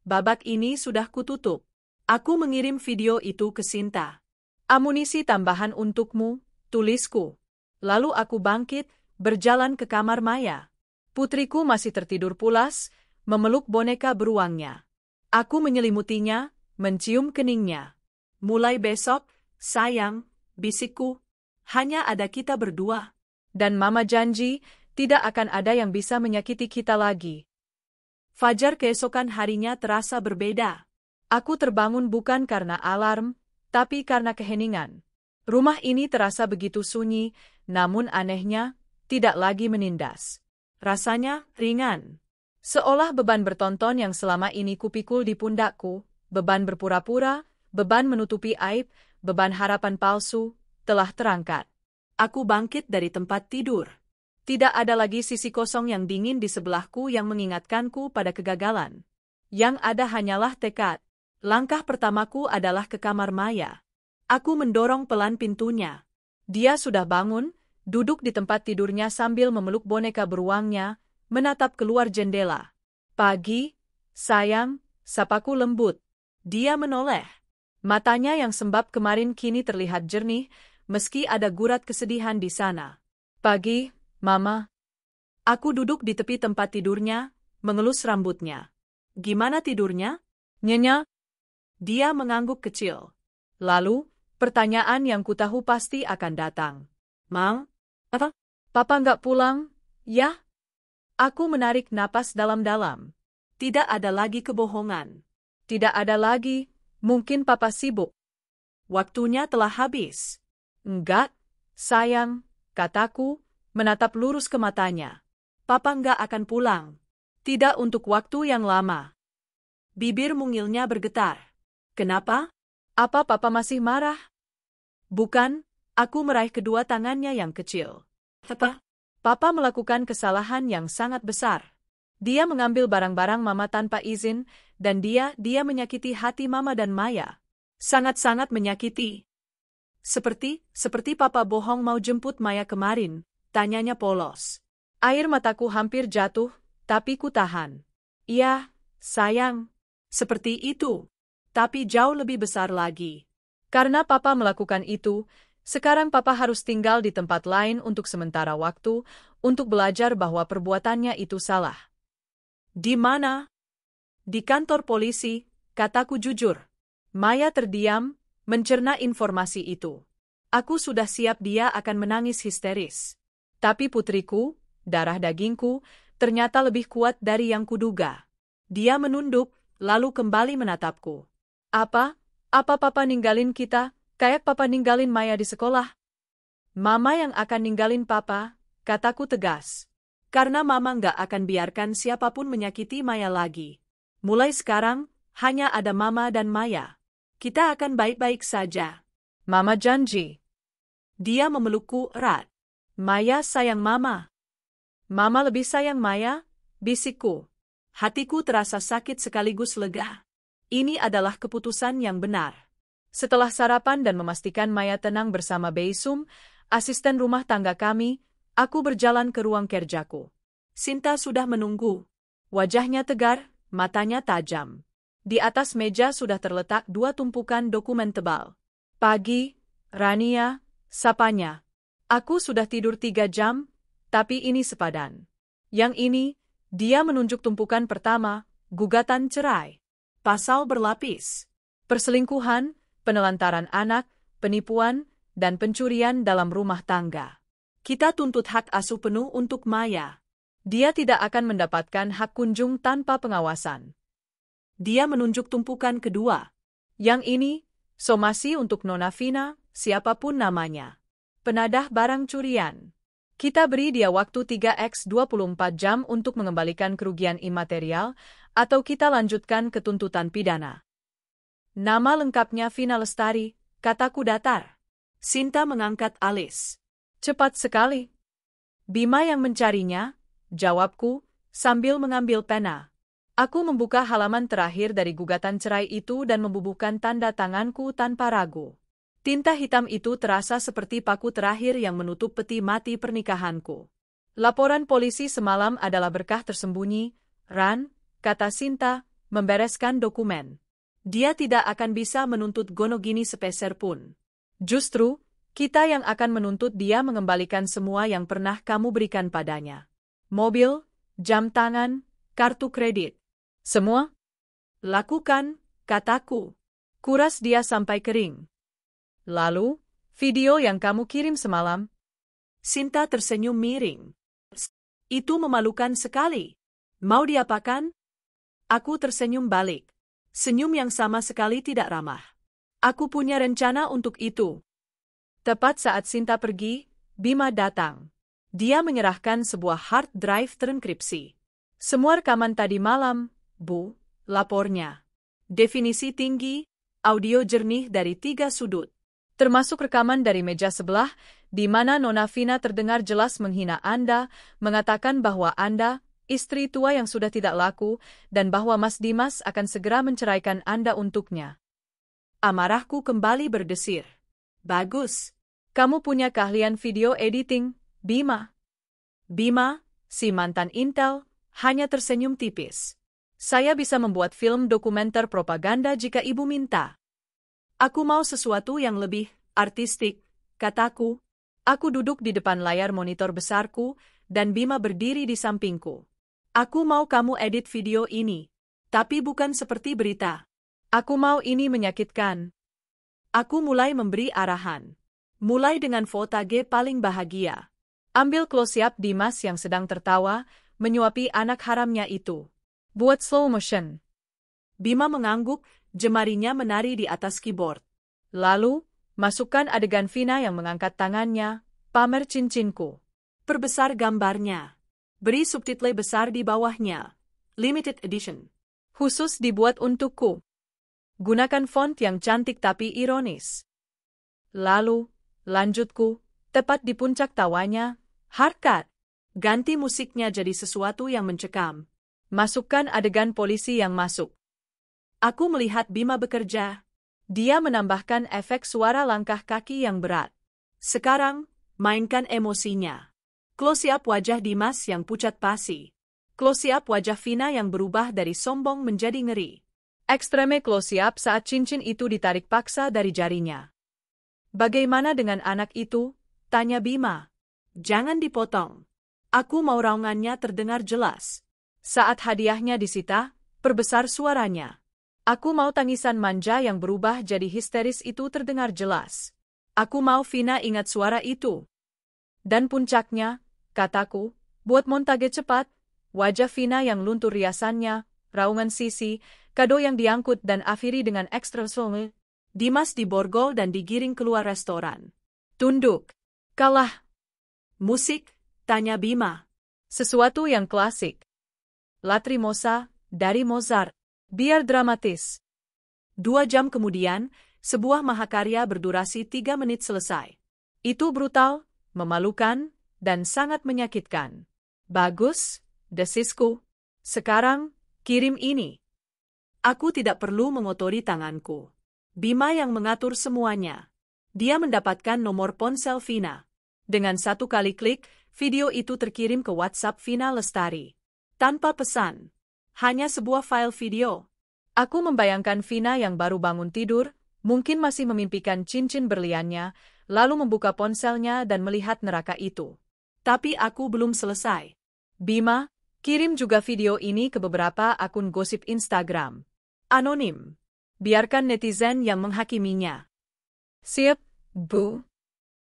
Babak ini sudah kututup. Aku mengirim video itu ke Sinta. Amunisi tambahan untukmu, tulisku. Lalu aku bangkit, berjalan ke kamar Maya. Putriku masih tertidur pulas, memeluk boneka beruangnya. Aku menyelimutinya, mencium keningnya. Mulai besok, sayang, bisikku, hanya ada kita berdua. Dan Mama janji, tidak akan ada yang bisa menyakiti kita lagi. Fajar keesokan harinya terasa berbeda. Aku terbangun bukan karena alarm, tapi karena keheningan. Rumah ini terasa begitu sunyi, namun anehnya, tidak lagi menindas. Rasanya ringan. Seolah beban bertonton yang selama ini kupikul di pundakku, beban berpura-pura, beban menutupi aib, beban harapan palsu, telah terangkat. Aku bangkit dari tempat tidur. Tidak ada lagi sisi kosong yang dingin di sebelahku yang mengingatkanku pada kegagalan. Yang ada hanyalah tekad. Langkah pertamaku adalah ke kamar Maya. Aku mendorong pelan pintunya. Dia sudah bangun, duduk di tempat tidurnya sambil memeluk boneka beruangnya, menatap keluar jendela. Pagi, sayang, sapaku lembut. Dia menoleh. Matanya yang sembab kemarin kini terlihat jernih, meski ada gurat kesedihan di sana. Pagi, Mama. Aku duduk di tepi tempat tidurnya, mengelus rambutnya. Gimana tidurnya? Nyenyak. Dia mengangguk kecil. Lalu, pertanyaan yang kutahu pasti akan datang. Mang? Apa? Papa nggak pulang, ya? Aku menarik napas dalam-dalam. Tidak ada lagi kebohongan. Tidak ada lagi, mungkin Papa sibuk. Waktunya telah habis. Enggak, sayang, kataku, menatap lurus ke matanya. Papa enggak akan pulang. Tidak untuk waktu yang lama. Bibir mungilnya bergetar. Kenapa? Apa Papa masih marah? Bukan, aku meraih kedua tangannya yang kecil. Apa? Papa melakukan kesalahan yang sangat besar. Dia mengambil barang-barang Mama tanpa izin, dan dia menyakiti hati Mama dan Maya. Sangat-sangat menyakiti. Seperti Papa bohong mau jemput Maya kemarin, tanyanya polos. Air mataku hampir jatuh, tapi ku tahan. Iya, sayang. Seperti itu. Tapi jauh lebih besar lagi. Karena Papa melakukan itu, sekarang Papa harus tinggal di tempat lain untuk sementara waktu, untuk belajar bahwa perbuatannya itu salah. Di mana? Di kantor polisi, kataku jujur. Maya terdiam, mencerna informasi itu. Aku sudah siap dia akan menangis histeris. Tapi putriku, darah dagingku, ternyata lebih kuat dari yang kuduga. Dia menunduk, lalu kembali menatapku. Apa Papa ninggalin kita, kayak Papa ninggalin Maya di sekolah? Mama yang akan ninggalin papa, kataku tegas. Karena mama nggak akan biarkan siapapun menyakiti Maya lagi. Mulai sekarang, hanya ada mama dan Maya. Kita akan baik-baik saja. Mama janji. Dia memelukku erat. Maya sayang mama. Mama lebih sayang Maya, bisikku. Hatiku terasa sakit sekaligus lega. Ini adalah keputusan yang benar. Setelah sarapan dan memastikan Maya tenang bersama Beisum, asisten rumah tangga kami, aku berjalan ke ruang kerjaku. Sinta sudah menunggu. Wajahnya tegar, matanya tajam. Di atas meja sudah terletak 2 tumpukan dokumen tebal. Pagi, Rania, sapanya. Aku sudah tidur 3 jam, tapi ini sepadan. Yang ini, dia menunjuk tumpukan pertama, gugatan cerai. Pasal berlapis. Perselingkuhan, penelantaran anak, penipuan, dan pencurian dalam rumah tangga. Kita tuntut hak asuh penuh untuk Maya. Dia tidak akan mendapatkan hak kunjung tanpa pengawasan. Dia menunjuk tumpukan kedua. Yang ini, somasi untuk Nona Vina, siapapun namanya. Penadah barang curian. Kita beri dia waktu 3x 24 jam untuk mengembalikan kerugian imaterial, atau kita lanjutkan ke tuntutan pidana. Nama lengkapnya Vina Lestari, kataku datar. Sinta mengangkat alis. Cepat sekali. Bima yang mencarinya, jawabku, sambil mengambil pena. Aku membuka halaman terakhir dari gugatan cerai itu dan membubuhkan tanda tanganku tanpa ragu. Tinta hitam itu terasa seperti paku terakhir yang menutup peti mati pernikahanku. Laporan polisi semalam adalah berkah tersembunyi, Ran, kata Sinta, membereskan dokumen. Dia tidak akan bisa menuntut Gonogini sepeser pun. Justru, kita yang akan menuntut dia mengembalikan semua yang pernah kamu berikan padanya. Mobil, jam tangan, kartu kredit. Semua? Lakukan, kataku. Kuras dia sampai kering. Lalu, video yang kamu kirim semalam. Sinta tersenyum miring. Itu memalukan sekali. Mau diapakan? Aku tersenyum balik. Senyum yang sama sekali tidak ramah. Aku punya rencana untuk itu. Tepat saat Sinta pergi, Bima datang. Dia menyerahkan sebuah hard drive terenkripsi. Semua rekaman tadi malam, Bu, lapornya. Definisi tinggi, audio jernih dari 3 sudut. Termasuk rekaman dari meja sebelah, di mana Nona Vina terdengar jelas menghina Anda, mengatakan bahwa Anda, istri tua yang sudah tidak laku, dan bahwa Mas Dimas akan segera menceraikan Anda untuknya. Amarahku kembali berdesir. Bagus. Kamu punya keahlian video editing, Bima. Bima, si mantan Intel, hanya tersenyum tipis. Saya bisa membuat film dokumenter propaganda jika ibu minta. Aku mau sesuatu yang lebih artistik, kataku. Aku duduk di depan layar monitor besarku, dan Bima berdiri di sampingku. Aku mau kamu edit video ini. Tapi bukan seperti berita. Aku mau ini menyakitkan. Aku mulai memberi arahan. Mulai dengan fotage paling bahagia. Ambil close-up Dimas yang sedang tertawa, menyuapi anak haramnya itu. Buat slow motion. Bima mengangguk, jemarinya menari di atas keyboard. Lalu, masukkan adegan Vina yang mengangkat tangannya, pamer cincinku. Perbesar gambarnya. Beri subtitle besar di bawahnya. Limited edition. Khusus dibuat untukku. Gunakan font yang cantik tapi ironis. Lalu, lanjutku, tepat di puncak tawanya, hardcut. Ganti musiknya jadi sesuatu yang mencekam. Masukkan adegan polisi yang masuk. Aku melihat Bima bekerja. Dia menambahkan efek suara langkah kaki yang berat. Sekarang, mainkan emosinya. Close-up wajah Dimas yang pucat pasi. Close-up wajah Vina yang berubah dari sombong menjadi ngeri. Ekstreme close-up saat cincin itu ditarik paksa dari jarinya. Bagaimana dengan anak itu? Tanya Bima. Jangan dipotong. Aku mau raungannya terdengar jelas. Saat hadiahnya disita, perbesar suaranya. Aku mau tangisan manja yang berubah jadi histeris itu terdengar jelas. Aku mau Vina ingat suara itu. Dan puncaknya, kataku, buat montage cepat, wajah Vina yang luntur riasannya, raungan sisi, kado yang diangkut dan akhiri dengan ekstra song. Dimas diborgol dan digiring keluar restoran. Tunduk. Kalah. Musik, tanya Bima. Sesuatu yang klasik. Lacrimosa, dari Mozart. Biar dramatis. 2 jam kemudian, sebuah mahakarya berdurasi 3 menit selesai. Itu brutal, memalukan, dan sangat menyakitkan. Bagus, desisku. Sekarang, kirim ini. Aku tidak perlu mengotori tanganku. Bima yang mengatur semuanya. Dia mendapatkan nomor ponsel Vina. Dengan 1 kali klik, video itu terkirim ke WhatsApp Vina Lestari. Tanpa pesan. Hanya sebuah file video. Aku membayangkan Vina yang baru bangun tidur, mungkin masih memimpikan cincin berliannya, lalu membuka ponselnya dan melihat neraka itu. Tapi aku belum selesai. Bima, kirim juga video ini ke beberapa akun gosip Instagram. Anonim. Biarkan netizen yang menghakiminya. Siap, Bu.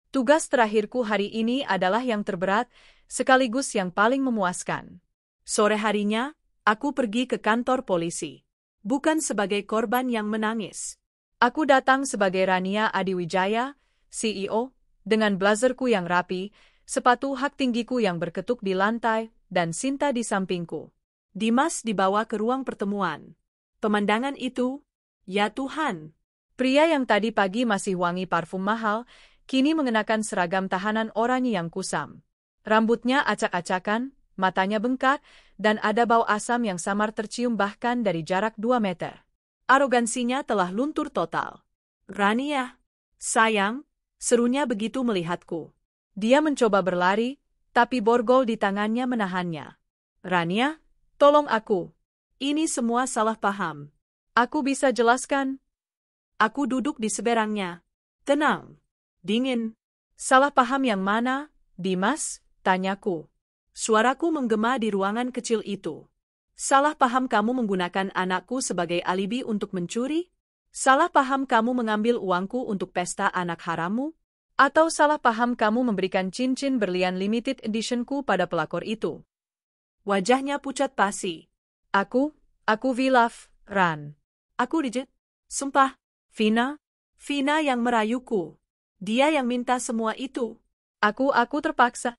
Tugas terakhirku hari ini adalah yang terberat, sekaligus yang paling memuaskan. Sore harinya, aku pergi ke kantor polisi. Bukan sebagai korban yang menangis. Aku datang sebagai Rania Adiwijaya, CEO, dengan blazerku yang rapi, sepatu hak tinggiku yang berketuk di lantai, dan Sinta di sampingku. Dimas dibawa ke ruang pertemuan. Pemandangan itu, ya Tuhan. Pria yang tadi pagi masih wangi parfum mahal, kini mengenakan seragam tahanan oranye yang kusam. Rambutnya acak-acakan, matanya bengkak, dan ada bau asam yang samar tercium bahkan dari jarak 2 meter. Arogansinya telah luntur total. Rania, sayang, serunya begitu melihatku. Dia mencoba berlari, tapi borgol di tangannya menahannya. Rania, tolong aku. Ini semua salah paham. Aku bisa jelaskan. Aku duduk di seberangnya. Tenang. Dingin. Salah paham yang mana, Dimas? Tanyaku. Suaraku menggema di ruangan kecil itu. Salah paham kamu menggunakan anakku sebagai alibi untuk mencuri? Salah paham kamu mengambil uangku untuk pesta anak harammu? Atau salah paham kamu memberikan cincin berlian limited editionku pada pelakor itu? Wajahnya pucat pasi. Aku Vilaf, Ran. Aku reject. Sumpah. Vina yang merayuku. Dia yang minta semua itu. Aku terpaksa.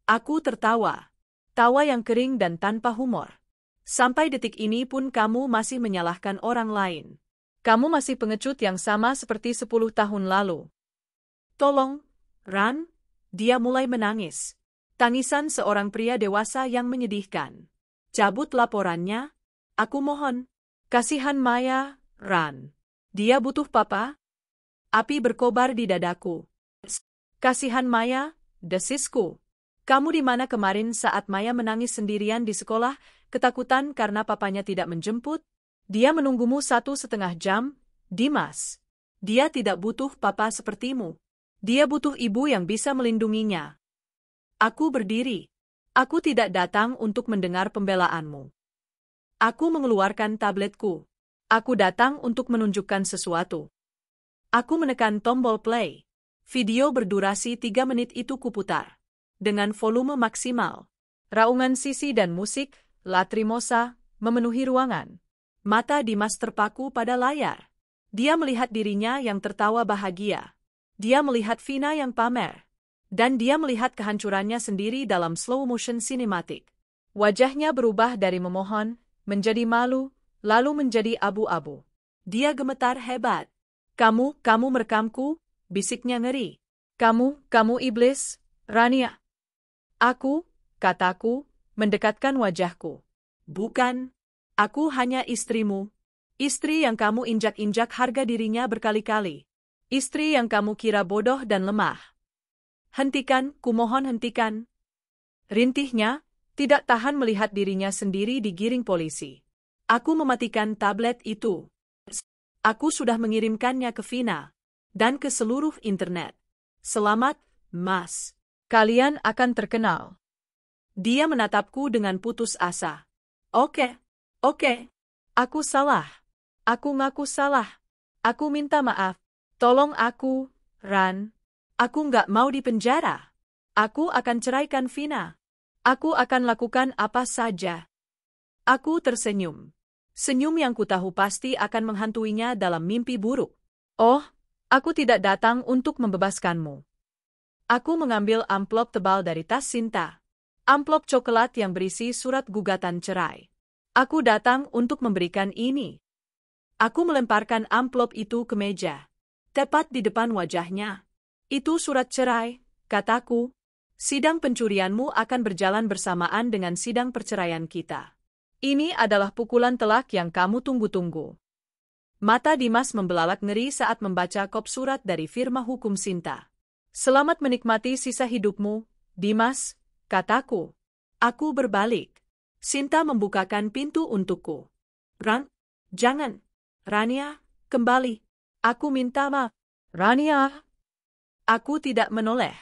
Aku tertawa. Tawa yang kering dan tanpa humor. Sampai detik ini pun kamu masih menyalahkan orang lain. Kamu masih pengecut yang sama seperti 10 tahun lalu. Tolong, Ran. Dia mulai menangis. Tangisan seorang pria dewasa yang menyedihkan. Cabut laporannya. Aku mohon. Kasihan Maya, Ran. Dia butuh papa. Api berkobar di dadaku. Kasihan Maya, desisku. Kamu di mana kemarin saat Maya menangis sendirian di sekolah, ketakutan karena papanya tidak menjemput? Dia menunggumu 1,5 jam, Dimas. Dia tidak butuh papa sepertimu. Dia butuh ibu yang bisa melindunginya. Aku berdiri. Aku tidak datang untuk mendengar pembelaanmu. Aku mengeluarkan tabletku. Aku datang untuk menunjukkan sesuatu. Aku menekan tombol play. Video berdurasi 3 menit itu kuputar. Dengan volume maksimal. Raungan sisi dan musik, Lacrimosa, memenuhi ruangan. Mata Dimas terpaku pada layar. Dia melihat dirinya yang tertawa bahagia. Dia melihat Vina yang pamer. Dan dia melihat kehancurannya sendiri dalam slow motion cinematic. Wajahnya berubah dari memohon, menjadi malu, lalu menjadi abu-abu. Dia gemetar hebat. Kamu merekamku, bisiknya ngeri. Kamu iblis, Rania. Aku, kataku, mendekatkan wajahku. Bukan, aku hanya istrimu. Istri yang kamu injak-injak harga dirinya berkali-kali. Istri yang kamu kira bodoh dan lemah. Hentikan, kumohon hentikan. Rintihnya, tidak tahan melihat dirinya sendiri digiring polisi. Aku mematikan tablet itu. Aku sudah mengirimkannya ke Vina. Dan ke seluruh internet. Selamat, Mas. Kalian akan terkenal. Dia menatapku dengan putus asa. Oke. Aku salah. Aku ngaku salah. Aku minta maaf. Tolong aku, Ran. Aku nggak mau dipenjara. Aku akan ceraikan Vina. Aku akan lakukan apa saja. Aku tersenyum. Senyum yang kutahu pasti akan menghantuinya dalam mimpi buruk. Oh, aku tidak datang untuk membebaskanmu. Aku mengambil amplop tebal dari tas Sinta. Amplop coklat yang berisi surat gugatan cerai. Aku datang untuk memberikan ini. Aku melemparkan amplop itu ke meja. Tepat di depan wajahnya. Itu surat cerai, kataku. Sidang pencurianmu akan berjalan bersamaan dengan sidang perceraian kita. Ini adalah pukulan telak yang kamu tunggu-tunggu. Mata Dimas membelalak ngeri saat membaca kop surat dari firma hukum Sinta. Selamat menikmati sisa hidupmu, Dimas, kataku. Aku berbalik. Sinta membukakan pintu untukku. Ran, jangan. Rania, kembali. Aku minta maaf. Rania. Aku tidak menoleh.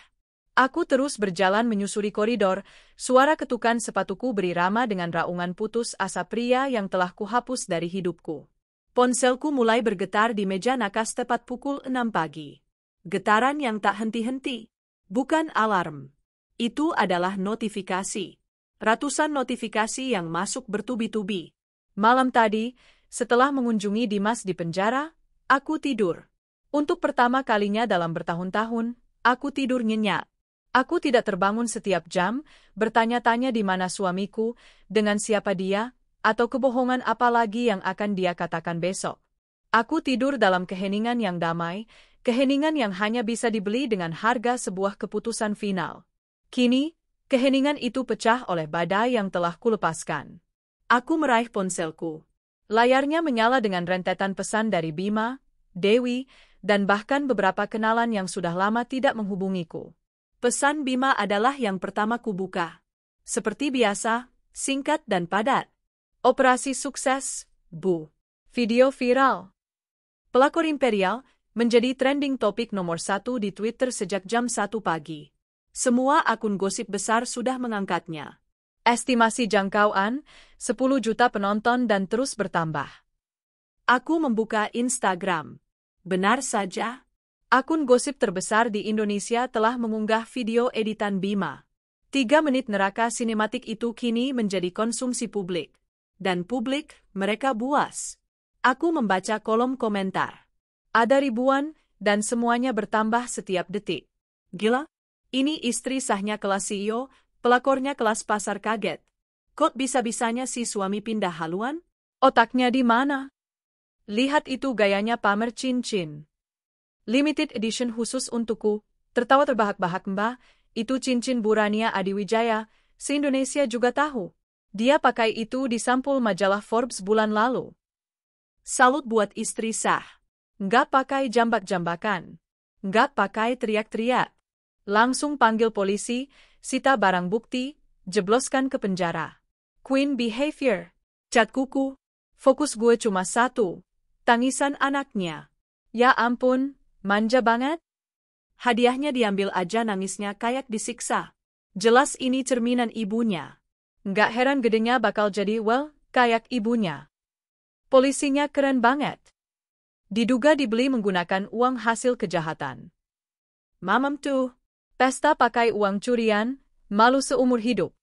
Aku terus berjalan menyusuri koridor, suara ketukan sepatuku berirama dengan raungan putus asa pria yang telah kuhapus dari hidupku. Ponselku mulai bergetar di meja nakas tepat pukul 6 pagi. Getaran yang tak henti-henti. Bukan alarm. Itu adalah notifikasi. Ratusan notifikasi yang masuk bertubi-tubi. Malam tadi, setelah mengunjungi Dimas di penjara, aku tidur. Untuk pertama kalinya dalam bertahun-tahun, aku tidur nyenyak. Aku tidak terbangun setiap jam, bertanya-tanya di mana suamiku, dengan siapa dia, atau kebohongan apa lagi yang akan dia katakan besok. Aku tidur dalam keheningan yang damai, keheningan yang hanya bisa dibeli dengan harga sebuah keputusan final. Kini, keheningan itu pecah oleh badai yang telah kulepaskan. Aku meraih ponselku. Layarnya menyala dengan rentetan pesan dari Bima, Dewi, dan bahkan beberapa kenalan yang sudah lama tidak menghubungiku. Pesan Bima adalah yang pertama kubuka. Seperti biasa, singkat dan padat. Operasi sukses, Bu. Video viral. Pelakor imperial menjadi trending topik nomor 1 di Twitter sejak jam 1 pagi. Semua akun gosip besar sudah mengangkatnya. Estimasi jangkauan, 10 juta penonton dan terus bertambah. Aku membuka Instagram. Benar saja, akun gosip terbesar di Indonesia telah mengunggah video editan Bima. 3 menit neraka sinematik itu kini menjadi konsumsi publik. Dan publik, mereka buas. Aku membaca kolom komentar. Ada ribuan, dan semuanya bertambah setiap detik. Gila? Ini istri sahnya kelas CEO, pelakornya kelas pasar kaget. Kok bisa-bisanya si suami pindah haluan? Otaknya di mana? Lihat itu gayanya pamer cincin. Limited edition khusus untukku, tertawa terbahak-bahak Mbah, itu cincin Bu Rania Adiwijaya, se-Indonesia juga tahu. Dia pakai itu di sampul majalah Forbes bulan lalu. Salut buat istri sah. Nggak pakai jambak-jambakan. Nggak pakai teriak-teriak. Langsung panggil polisi, sita barang bukti, jebloskan ke penjara. Queen behavior. Cat kuku. Fokus gue cuma satu. Tangisan anaknya. Ya ampun, manja banget. Hadiahnya diambil aja nangisnya kayak disiksa. Jelas ini cerminan ibunya. Nggak heran gedenya bakal jadi kayak ibunya. Polisinya keren banget. Diduga dibeli menggunakan uang hasil kejahatan. Mamam tuh, pesta pakai uang curian, malu seumur hidup.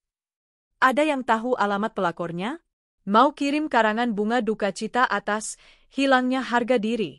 Ada yang tahu alamat pelakornya? Mau kirim karangan bunga duka cita atas hilangnya harga diri.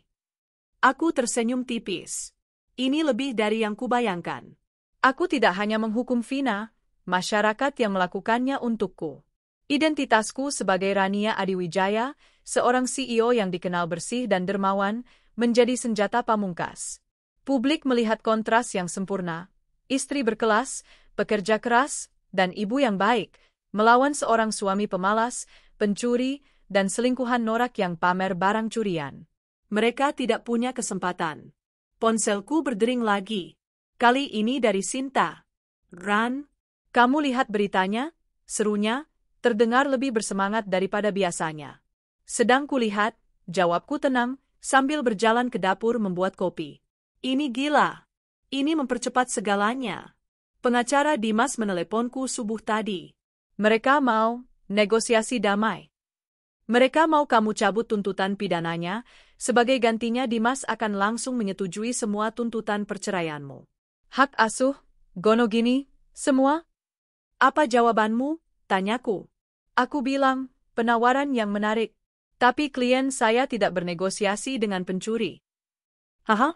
Aku tersenyum tipis. Ini lebih dari yang kubayangkan. Aku tidak hanya menghukum Vina, masyarakat yang melakukannya untukku. Identitasku sebagai Rania Adiwijaya, seorang CEO yang dikenal bersih dan dermawan, menjadi senjata pamungkas. Publik melihat kontras yang sempurna, istri berkelas, pekerja keras, dan ibu yang baik, melawan seorang suami pemalas, pencuri, dan selingkuhan norak yang pamer barang curian. Mereka tidak punya kesempatan. Ponselku berdering lagi. Kali ini dari Sinta. Ran, kamu lihat beritanya? Serunya, terdengar lebih bersemangat daripada biasanya. Sedang kulihat, jawabku tenang, sambil berjalan ke dapur membuat kopi. Ini gila. Ini mempercepat segalanya. Pengacara Dimas meneleponku subuh tadi. Mereka mau negosiasi damai. Mereka mau kamu cabut tuntutan pidananya, sebagai gantinya Dimas akan langsung menyetujui semua tuntutan perceraianmu. Hak asuh, gono gini, semua? Apa jawabanmu? Tanyaku. Aku bilang, penawaran yang menarik. Tapi klien saya tidak bernegosiasi dengan pencuri. Haha?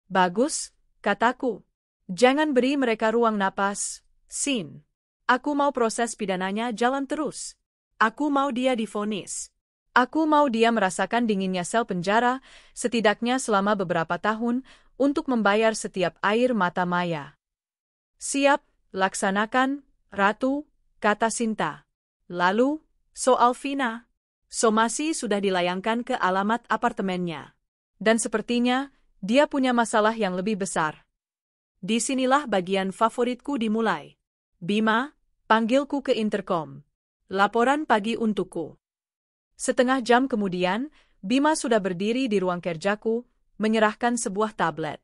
Bagus, kataku. Jangan beri mereka ruang napas, Sin. Aku mau proses pidananya jalan terus. Aku mau dia divonis. Aku mau dia merasakan dinginnya sel penjara, setidaknya selama beberapa tahun, untuk membayar setiap air mata Maya. Siap, laksanakan, Ratu, kata Sinta. Lalu, soal Vina. Somasi sudah dilayangkan ke alamat apartemennya. Dan sepertinya, dia punya masalah yang lebih besar. Disinilah bagian favoritku dimulai. Bima, panggilku ke interkom. Laporan pagi untukku. Setengah jam kemudian, Bima sudah berdiri di ruang kerjaku, menyerahkan sebuah tablet.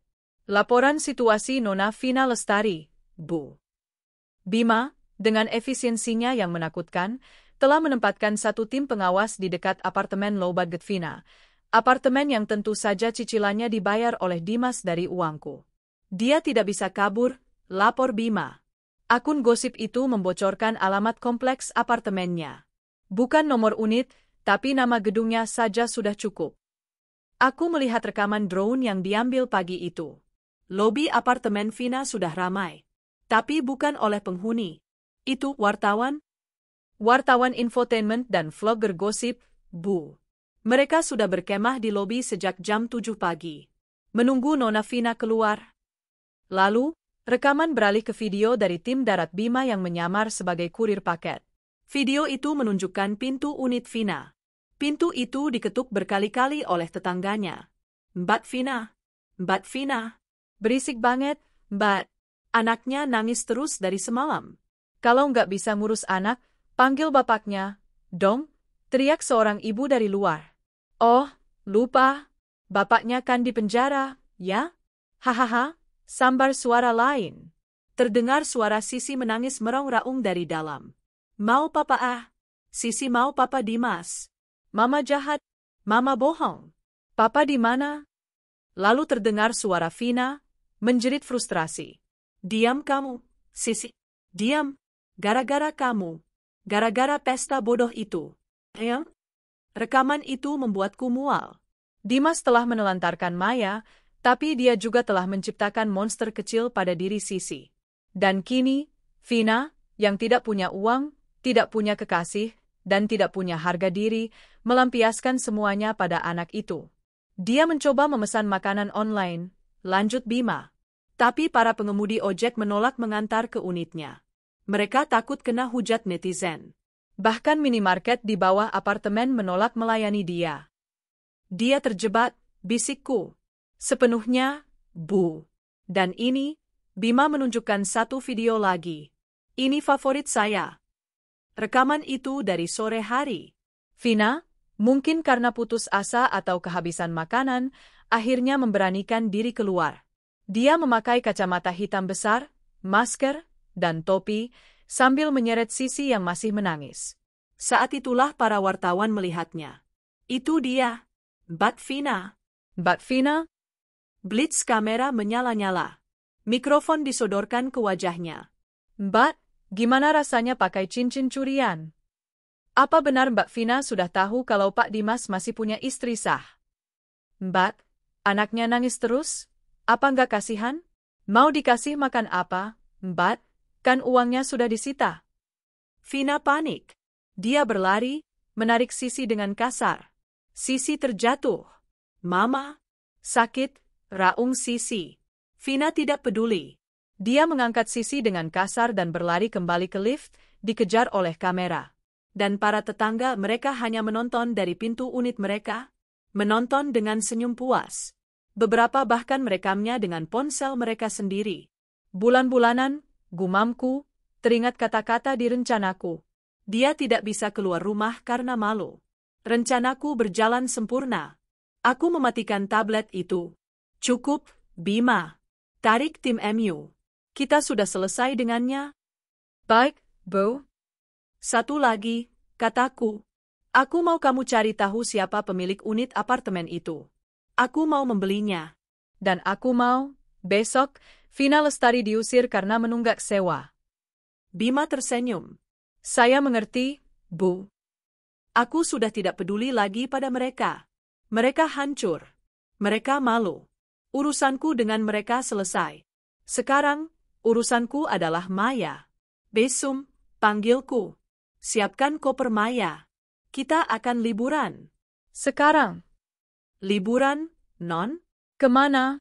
Laporan situasi Nona Vina Lestari, Bu. Bima, dengan efisiensinya yang menakutkan, telah menempatkan satu tim pengawas di dekat apartemen low budget Vina, apartemen yang tentu saja cicilannya dibayar oleh Dimas dari uangku. Dia tidak bisa kabur, lapor Bima. Akun gosip itu membocorkan alamat kompleks apartemennya. Bukan nomor unit, tapi nama gedungnya saja sudah cukup. Aku melihat rekaman drone yang diambil pagi itu. Lobi apartemen Vina sudah ramai. Tapi bukan oleh penghuni. Itu wartawan? Wartawan infotainment dan vlogger gosip, Bu. Mereka sudah berkemah di lobi sejak jam 7 pagi. Menunggu Nona Vina keluar. Lalu, rekaman beralih ke video dari tim darat Bima yang menyamar sebagai kurir paket. Video itu menunjukkan pintu unit Vina. Pintu itu diketuk berkali-kali oleh tetangganya. Mbak Vina. Mbak Vina. Berisik banget, Mbak. Anaknya nangis terus dari semalam. Kalau nggak bisa ngurus anak, panggil bapaknya, dong, teriak seorang ibu dari luar. Oh, lupa. Bapaknya kan di penjara, ya? Hahaha, sambar suara lain. Terdengar suara Sisi menangis meraung-raung dari dalam. Mau papa ah. Sisi mau papa Dimas. Mama jahat. Mama bohong. Papa di mana? Lalu terdengar suara Vina, menjerit frustrasi. Diam kamu, Sisi. Diam. Gara-gara kamu. Gara-gara pesta bodoh itu. Rekaman itu membuatku mual. Dimas telah menelantarkan Maya, tapi dia juga telah menciptakan monster kecil pada diri Sisi. Dan kini, Vina, yang tidak punya uang, tidak punya kekasih, dan tidak punya harga diri, melampiaskan semuanya pada anak itu. Dia mencoba memesan makanan online, lanjut Bima. Tapi para pengemudi ojek menolak mengantar ke unitnya. Mereka takut kena hujat netizen. Bahkan minimarket di bawah apartemen menolak melayani dia. Dia terjebak, bisikku. Sepenuhnya, Bu. Dan ini, Bima menunjukkan satu video lagi. Ini favorit saya. Rekaman itu dari sore hari. Vina, mungkin karena putus asa atau kehabisan makanan, akhirnya memberanikan diri keluar. Dia memakai kacamata hitam besar, masker, dan topi, sambil menyeret Sisi yang masih menangis. Saat itulah para wartawan melihatnya. Itu dia, Mbak Vina. Mbak Vina? Blitz kamera menyala-nyala. Mikrofon disodorkan ke wajahnya. Mbak, gimana rasanya pakai cincin curian? Apa benar Mbak Vina sudah tahu kalau Pak Dimas masih punya istri sah? Mbak, anaknya nangis terus? Apa nggak kasihan? Mau dikasih makan apa, Mbak? Kan uangnya sudah disita. Vina panik. Dia berlari, menarik Sisi dengan kasar. Sisi terjatuh. Mama, sakit, raung Sisi. Vina tidak peduli. Dia mengangkat Sisi dengan kasar dan berlari kembali ke lift, dikejar oleh kamera. Dan para tetangga mereka hanya menonton dari pintu unit mereka. Menonton dengan senyum puas. Beberapa bahkan merekamnya dengan ponsel mereka sendiri. Bulan-bulanan, gumamku, teringat kata-kata di rencanaku. Dia tidak bisa keluar rumah karena malu. Rencanaku berjalan sempurna. Aku mematikan tablet itu. Cukup, Bima. Tarik tim MU. Kita sudah selesai dengannya. Baik, Bu. Satu lagi, kataku. Aku mau kamu cari tahu siapa pemilik unit apartemen itu. Aku mau membelinya. Dan aku mau, besok, Vina Lestari diusir karena menunggak sewa. Bima tersenyum. Saya mengerti, Bu. Aku sudah tidak peduli lagi pada mereka. Mereka hancur. Mereka malu. Urusanku dengan mereka selesai. Sekarang, urusanku adalah Maya. Besum, panggilku. Siapkan koper Maya. Kita akan liburan. Sekarang? Liburan, Non? Kemana?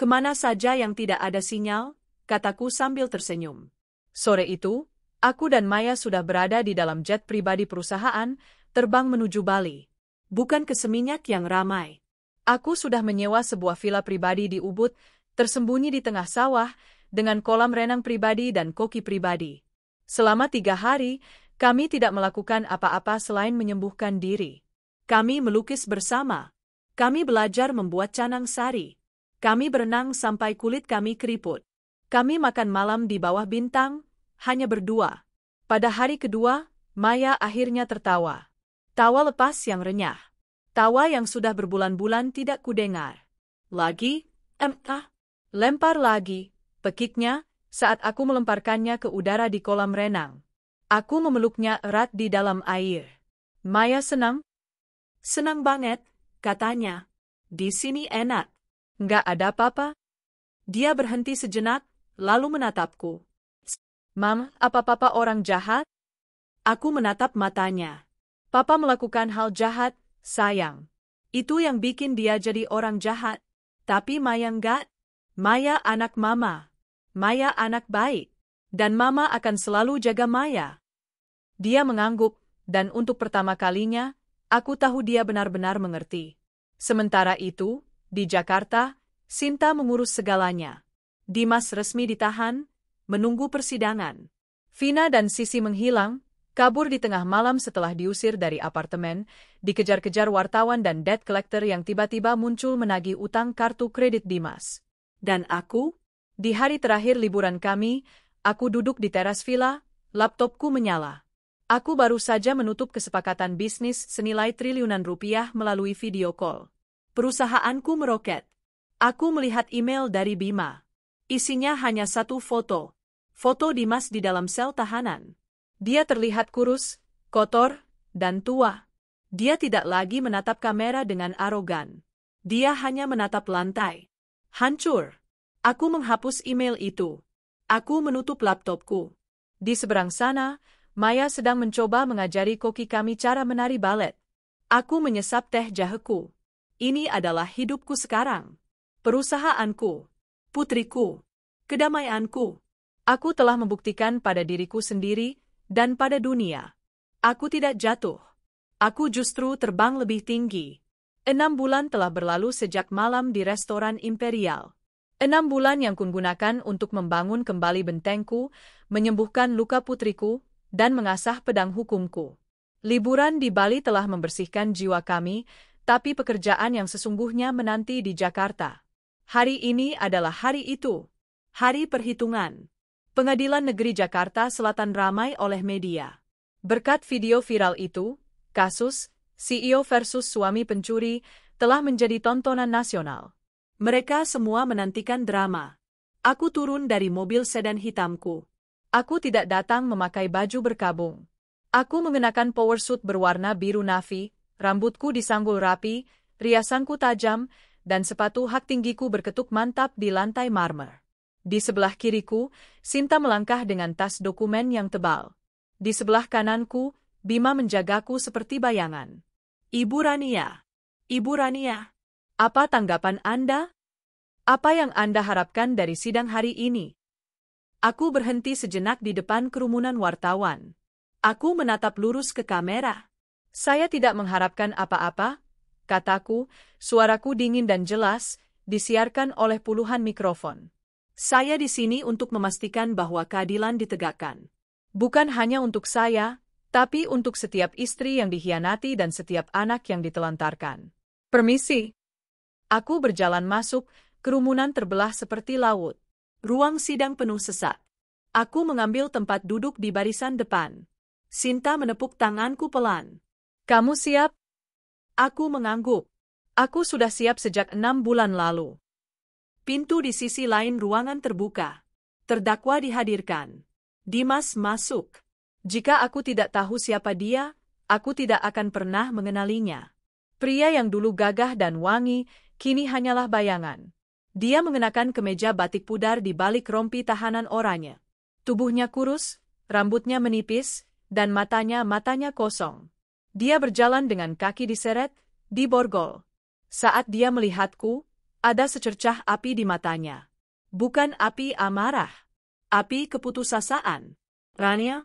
Kemana saja yang tidak ada sinyal, kataku sambil tersenyum. Sore itu, aku dan Maya sudah berada di dalam jet pribadi perusahaan, terbang menuju Bali. Bukan ke Seminyak yang ramai. Aku sudah menyewa sebuah villa pribadi di Ubud, tersembunyi di tengah sawah, dengan kolam renang pribadi dan koki pribadi. Selama 3 hari, kami tidak melakukan apa-apa selain menyembuhkan diri. Kami melukis bersama. Kami belajar membuat canang sari. Kami berenang sampai kulit kami keriput. Kami makan malam di bawah bintang, hanya berdua. Pada hari kedua, Maya akhirnya tertawa. Tawa lepas yang renyah. Tawa yang sudah berbulan-bulan tidak kudengar. Lagi, lempar lagi, pekiknya, saat aku melemparkannya ke udara di kolam renang. Aku memeluknya erat di dalam air. Maya senang? Senang banget, katanya. Di sini enak. Nggak ada apa-apa? Dia berhenti sejenak, lalu menatapku. Mam, apa papa orang jahat? Aku menatap matanya. Papa melakukan hal jahat, sayang. Itu yang bikin dia jadi orang jahat. Tapi Maya enggak. Maya anak mama. Maya anak baik. Dan mama akan selalu jaga Maya. Dia mengangguk, dan untuk pertama kalinya, aku tahu dia benar-benar mengerti. Sementara itu, di Jakarta, Sinta mengurus segalanya. Dimas resmi ditahan, menunggu persidangan. Vina dan Sisi menghilang, kabur di tengah malam setelah diusir dari apartemen, dikejar-kejar wartawan dan debt collector yang tiba-tiba muncul menagih utang kartu kredit Dimas. Dan aku? Di hari terakhir liburan kami, aku duduk di teras villa, laptopku menyala. Aku baru saja menutup kesepakatan bisnis senilai triliunan rupiah melalui video call. Perusahaanku meroket. Aku melihat email dari Bima. Isinya hanya satu foto. Foto Dimas di dalam sel tahanan. Dia terlihat kurus, kotor, dan tua. Dia tidak lagi menatap kamera dengan arogan. Dia hanya menatap lantai. Hancur. Aku menghapus email itu. Aku menutup laptopku. Di seberang sana, Maya sedang mencoba mengajari koki kami cara menari balet. Aku menyesap teh jaheku. Ini adalah hidupku sekarang. Perusahaanku. Putriku. Kedamaianku. Aku telah membuktikan pada diriku sendiri, dan pada dunia. Aku tidak jatuh. Aku justru terbang lebih tinggi. 6 bulan telah berlalu sejak malam di restoran Imperial. 6 bulan yang kugunakan untuk membangun kembali bentengku, menyembuhkan luka putriku, dan mengasah pedang hukumku. Liburan di Bali telah membersihkan jiwa kami, tapi pekerjaan yang sesungguhnya menanti di Jakarta. Hari ini adalah hari itu. Hari perhitungan. Pengadilan Negeri Jakarta Selatan ramai oleh media. Berkat video viral itu, kasus CEO versus suami pencuri telah menjadi tontonan nasional. Mereka semua menantikan drama. Aku turun dari mobil sedan hitamku. Aku tidak datang memakai baju berkabung. Aku mengenakan power suit berwarna biru navy, rambutku disanggul rapi, riasanku tajam, dan sepatu hak tinggiku berketuk mantap di lantai marmer. Di sebelah kiriku, Sinta melangkah dengan tas dokumen yang tebal. Di sebelah kananku, Bima menjagaku seperti bayangan. Ibu Rania. Ibu Rania. Apa tanggapan Anda? Apa yang Anda harapkan dari sidang hari ini? Aku berhenti sejenak di depan kerumunan wartawan. Aku menatap lurus ke kamera. Saya tidak mengharapkan apa-apa, kataku, suaraku dingin dan jelas, disiarkan oleh puluhan mikrofon. Saya di sini untuk memastikan bahwa keadilan ditegakkan. Bukan hanya untuk saya, tapi untuk setiap istri yang dikhianati dan setiap anak yang ditelantarkan. Permisi. Aku berjalan masuk, kerumunan terbelah seperti laut. Ruang sidang penuh sesak. Aku mengambil tempat duduk di barisan depan. Sinta menepuk tanganku pelan. Kamu siap? Aku mengangguk. Aku sudah siap sejak 6 bulan lalu. Pintu di sisi lain ruangan terbuka. Terdakwa dihadirkan. Dimas masuk. Jika aku tidak tahu siapa dia, aku tidak akan pernah mengenalinya. Pria yang dulu gagah dan wangi, kini hanyalah bayangan. Dia mengenakan kemeja batik pudar di balik rompi tahanan oranye. Tubuhnya kurus, rambutnya menipis, dan matanya kosong. Dia berjalan dengan kaki diseret, di borgol. Saat dia melihatku, ada secercah api di matanya. Bukan api amarah. Api keputusasaan. Rania?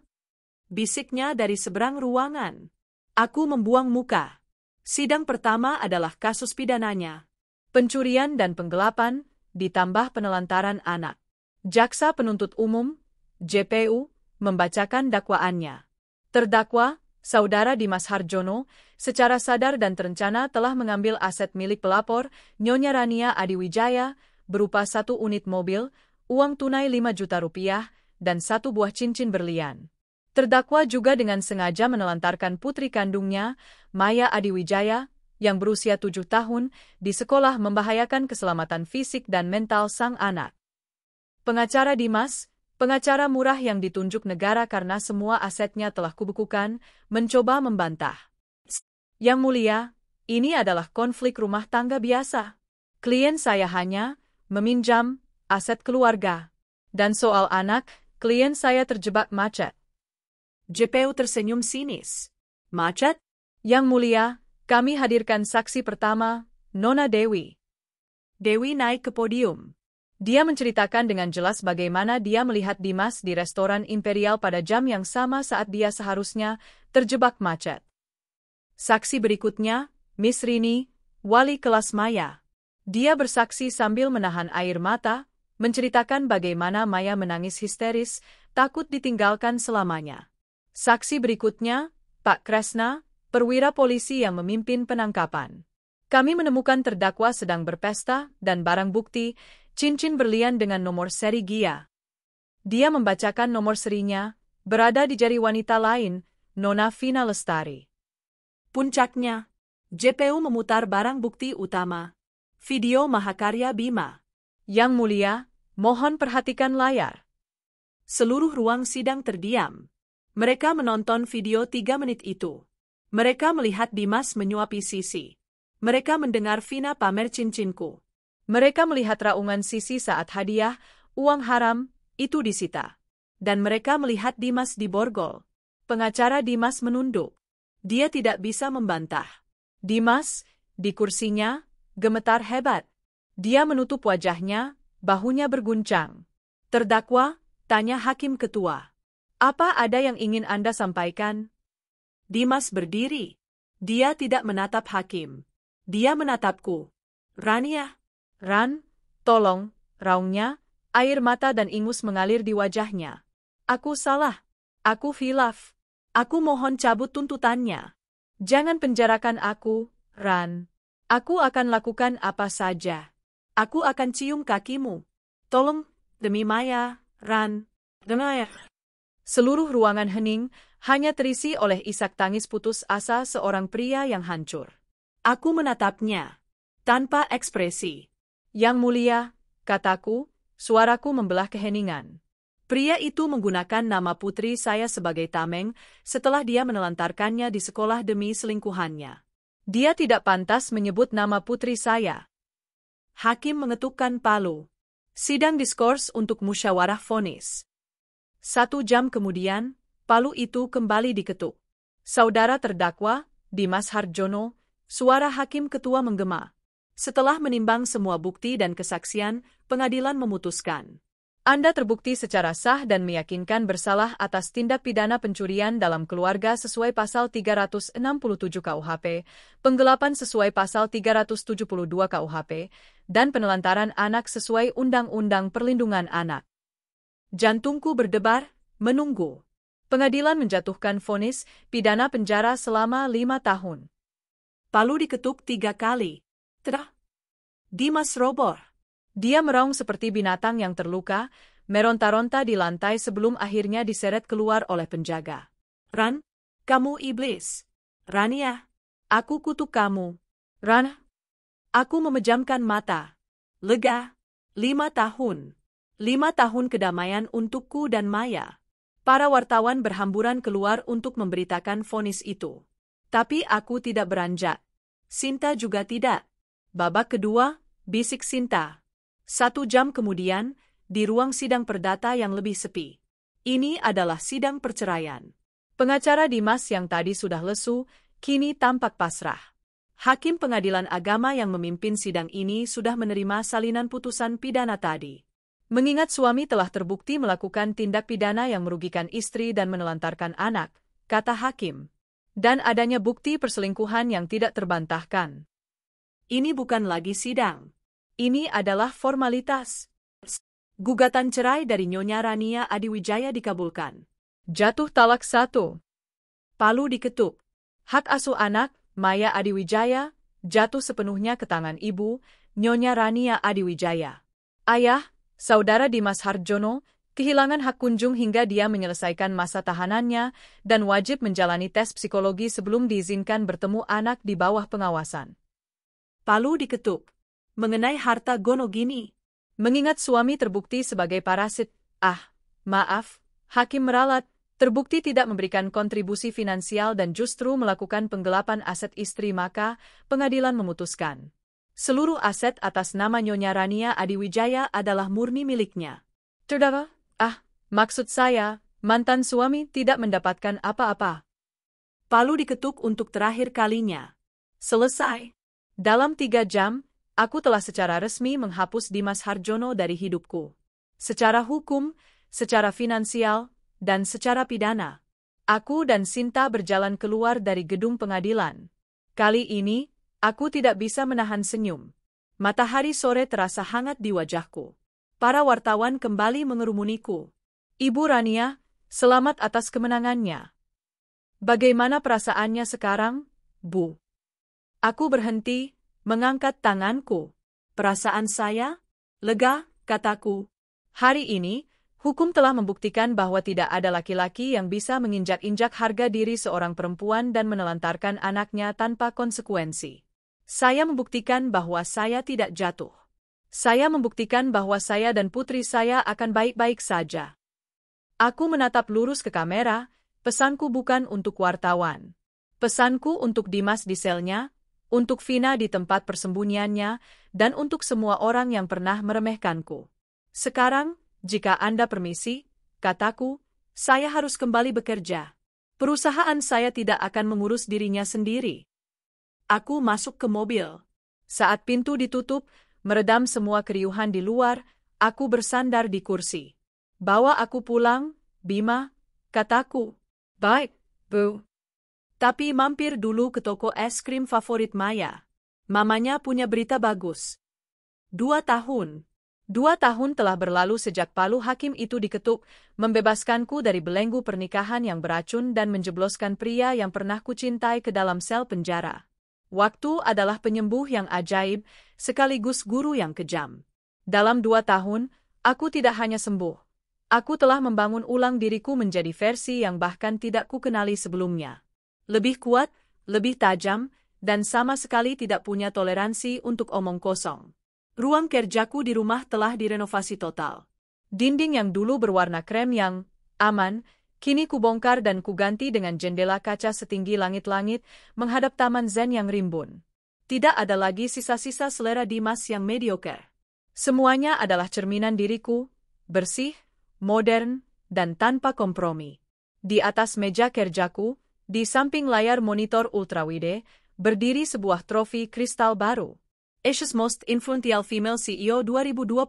Bisiknya dari seberang ruangan. Aku membuang muka. Sidang pertama adalah kasus pidananya. Pencurian dan penggelapan, ditambah penelantaran anak. Jaksa penuntut umum, JPU, membacakan dakwaannya. Terdakwa, Saudara Dimas Harjono, secara sadar dan terencana telah mengambil aset milik pelapor, Nyonya Rania Adiwijaya, berupa 1 unit mobil, uang tunai 5 juta rupiah, dan 1 buah cincin berlian. Terdakwa juga dengan sengaja menelantarkan putri kandungnya, Maya Adiwijaya, yang berusia 7 tahun, di sekolah membahayakan keselamatan fisik dan mental sang anak. Pengacara Dimas, pengacara murah yang ditunjuk negara karena semua asetnya telah kubukukan, mencoba membantah. Yang mulia, ini adalah konflik rumah tangga biasa. Klien saya hanya meminjam aset keluarga. Dan soal anak, klien saya terjebak macet. JPU tersenyum sinis. Macet? Yang mulia, kami hadirkan saksi pertama, Nona Dewi. Dewi naik ke podium. Dia menceritakan dengan jelas bagaimana dia melihat Dimas di restoran Imperial pada jam yang sama saat dia seharusnya terjebak macet. Saksi berikutnya, Miss Rini, wali kelas Maya. Dia bersaksi sambil menahan air mata, menceritakan bagaimana Maya menangis histeris, takut ditinggalkan selamanya. Saksi berikutnya, Pak Kresna, perwira polisi yang memimpin penangkapan. Kami menemukan terdakwa sedang berpesta dan barang bukti, cincin berlian dengan nomor seri Gia. Dia membacakan nomor serinya, berada di jari wanita lain, Nona Vina Lestari. Puncaknya, JPU memutar barang bukti utama, video Mahakarya Bima. Yang mulia, mohon perhatikan layar. Seluruh ruang sidang terdiam. Mereka menonton video 3 menit itu. Mereka melihat Dimas menyuapi Sisi. Mereka mendengar Vina pamer cincinku. Mereka melihat raungan Sisi saat hadiah, uang haram, itu disita. Dan mereka melihat Dimas diborgol. Pengacara Dimas menunduk. Dia tidak bisa membantah. Dimas, di kursinya, gemetar hebat. Dia menutup wajahnya, bahunya berguncang. Terdakwa, tanya hakim ketua. Apa ada yang ingin Anda sampaikan? Dimas berdiri. Dia tidak menatap hakim. Dia menatapku. Rania. Ran, tolong, raungnya, air mata dan ingus mengalir di wajahnya. Aku salah. Aku khilaf. Aku mohon cabut tuntutannya. Jangan penjarakan aku, Ran. Aku akan lakukan apa saja. Aku akan cium kakimu. Tolong, demi Maya, Ran. Demi Maya. Seluruh ruangan hening, hanya terisi oleh isak tangis putus asa seorang pria yang hancur. Aku menatapnya, tanpa ekspresi. Yang mulia, kataku, suaraku membelah keheningan. Pria itu menggunakan nama putri saya sebagai tameng setelah dia menelantarkannya di sekolah demi selingkuhannya. Dia tidak pantas menyebut nama putri saya. Hakim mengetukkan palu. Sidang diskors untuk musyawarah vonis. 1 jam kemudian, palu itu kembali diketuk. Saudara terdakwa, Dimas Harjono, suara hakim ketua menggema. Setelah menimbang semua bukti dan kesaksian, pengadilan memutuskan. Anda terbukti secara sah dan meyakinkan bersalah atas tindak pidana pencurian dalam keluarga sesuai pasal 367 KUHP, penggelapan sesuai pasal 372 KUHP, dan penelantaran anak sesuai Undang-Undang Perlindungan Anak. Jantungku berdebar, menunggu. Pengadilan menjatuhkan vonis pidana penjara selama 5 tahun. Palu diketuk 3 kali. Terah. Dimas roboh. Dia meraung seperti binatang yang terluka, meronta-ronta di lantai sebelum akhirnya diseret keluar oleh penjaga. Ran, kamu iblis. Rania, aku kutuk kamu. Ran, aku memejamkan mata. Lega. 5 tahun. 5 tahun kedamaian untukku dan Maya. Para wartawan berhamburan keluar untuk memberitakan vonis itu. Tapi aku tidak beranjak. Sinta juga tidak. Babak kedua, bisik Sinta. 1 jam kemudian, di ruang sidang perdata yang lebih sepi. Ini adalah sidang perceraian. Pengacara Dimas yang tadi sudah lesu, kini tampak pasrah. Hakim pengadilan agama yang memimpin sidang ini sudah menerima salinan putusan pidana tadi. Mengingat suami telah terbukti melakukan tindak pidana yang merugikan istri dan menelantarkan anak, kata hakim. Dan adanya bukti perselingkuhan yang tidak terbantahkan. Ini bukan lagi sidang. Ini adalah formalitas. Gugatan cerai dari Nyonya Rania Adiwijaya dikabulkan. Jatuh talak 1. Palu diketuk. Hak asuh anak, Maya Adiwijaya, jatuh sepenuhnya ke tangan ibu, Nyonya Rania Adiwijaya. Ayah, Saudara Dimas Hardjono, kehilangan hak kunjung hingga dia menyelesaikan masa tahanannya dan wajib menjalani tes psikologi sebelum diizinkan bertemu anak di bawah pengawasan. Palu diketuk. Mengenai harta Gonogini. Mengingat suami terbukti sebagai parasit, maaf, hakim meralat, terbukti tidak memberikan kontribusi finansial dan justru melakukan penggelapan aset istri maka pengadilan memutuskan. Seluruh aset atas nama Nyonya Rania Adiwijaya adalah murni miliknya. Terdakwa, maksud saya, mantan suami tidak mendapatkan apa-apa. Palu diketuk untuk terakhir kalinya. Selesai. Dalam 3 jam, aku telah secara resmi menghapus Dimas Hardjono dari hidupku. Secara hukum, secara finansial, dan secara pidana. Aku dan Sinta berjalan keluar dari gedung pengadilan. Kali ini, aku tidak bisa menahan senyum. Matahari sore terasa hangat di wajahku. Para wartawan kembali mengerumuniku. Ibu Rania, selamat atas kemenangannya. Bagaimana perasaannya sekarang, Bu? Aku berhenti, mengangkat tanganku. Perasaan saya? Lega, kataku. Hari ini, hukum telah membuktikan bahwa tidak ada laki-laki yang bisa menginjak-injak harga diri seorang perempuan dan menelantarkan anaknya tanpa konsekuensi. Saya membuktikan bahwa saya tidak jatuh. Saya membuktikan bahwa saya dan putri saya akan baik-baik saja. Aku menatap lurus ke kamera, pesanku bukan untuk wartawan. Pesanku untuk Dimas di selnya, untuk Vina di tempat persembunyiannya, dan untuk semua orang yang pernah meremehkanku. Sekarang, jika Anda permisi, kataku, saya harus kembali bekerja. Perusahaan saya tidak akan mengurus dirinya sendiri. Aku masuk ke mobil. Saat pintu ditutup, meredam semua keriuhan di luar, aku bersandar di kursi. Bawa aku pulang, Bima, kataku. Baik, Bu. Tapi mampir dulu ke toko es krim favorit Maya. Mamanya punya berita bagus. 2 tahun. 2 tahun telah berlalu sejak palu hakim itu diketuk, membebaskanku dari belenggu pernikahan yang beracun dan menjebloskan pria yang pernah kucintai ke dalam sel penjara. Waktu adalah penyembuh yang ajaib, sekaligus guru yang kejam. Dalam 2 tahun, aku tidak hanya sembuh. Aku telah membangun ulang diriku menjadi versi yang bahkan tidak kukenali sebelumnya. Lebih kuat, lebih tajam, dan sama sekali tidak punya toleransi untuk omong kosong. Ruang kerjaku di rumah telah direnovasi total. Dinding yang dulu berwarna krem yang aman, kini kubongkar dan kuganti dengan jendela kaca setinggi langit-langit menghadap taman zen yang rimbun. Tidak ada lagi sisa-sisa selera Dimas yang mediocre. Semuanya adalah cerminan diriku, bersih, modern, dan tanpa kompromi. Di atas meja kerjaku, di samping layar monitor ultrawide, berdiri sebuah trofi kristal baru. Asia's Most Influential Female CEO 2025.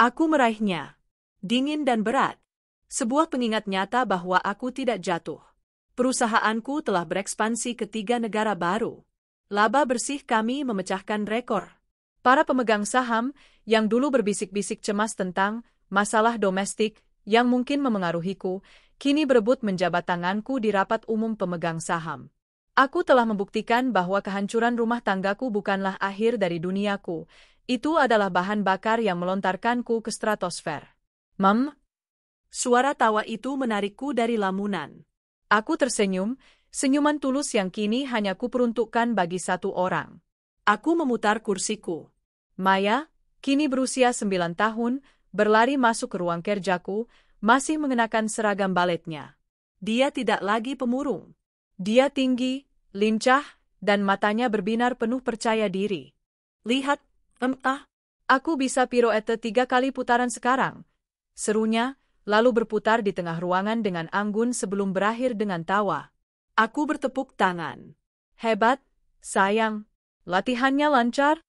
Aku meraihnya. Dingin dan berat. Sebuah pengingat nyata bahwa aku tidak jatuh. Perusahaanku telah berekspansi ke 3 negara baru. Laba bersih kami memecahkan rekor. Para pemegang saham yang dulu berbisik-bisik cemas tentang masalah domestik yang mungkin memengaruhiku, kini berebut menjabat tanganku di rapat umum pemegang saham. Aku telah membuktikan bahwa kehancuran rumah tanggaku bukanlah akhir dari duniaku. Itu adalah bahan bakar yang melontarkanku ke stratosfer. Suara tawa itu menarikku dari lamunan. Aku tersenyum, senyuman tulus yang kini hanya kuperuntukkan bagi 1 orang. Aku memutar kursiku. Maya, kini berusia 9 tahun, berlari masuk ke ruang kerjaku, masih mengenakan seragam baletnya. Dia tidak lagi pemurung. Dia tinggi, lincah, dan matanya berbinar penuh percaya diri. Lihat, Aku bisa pirouette 3 kali putaran sekarang, serunya, lalu berputar di tengah ruangan dengan anggun sebelum berakhir dengan tawa. Aku bertepuk tangan. Hebat, sayang. Latihannya lancar?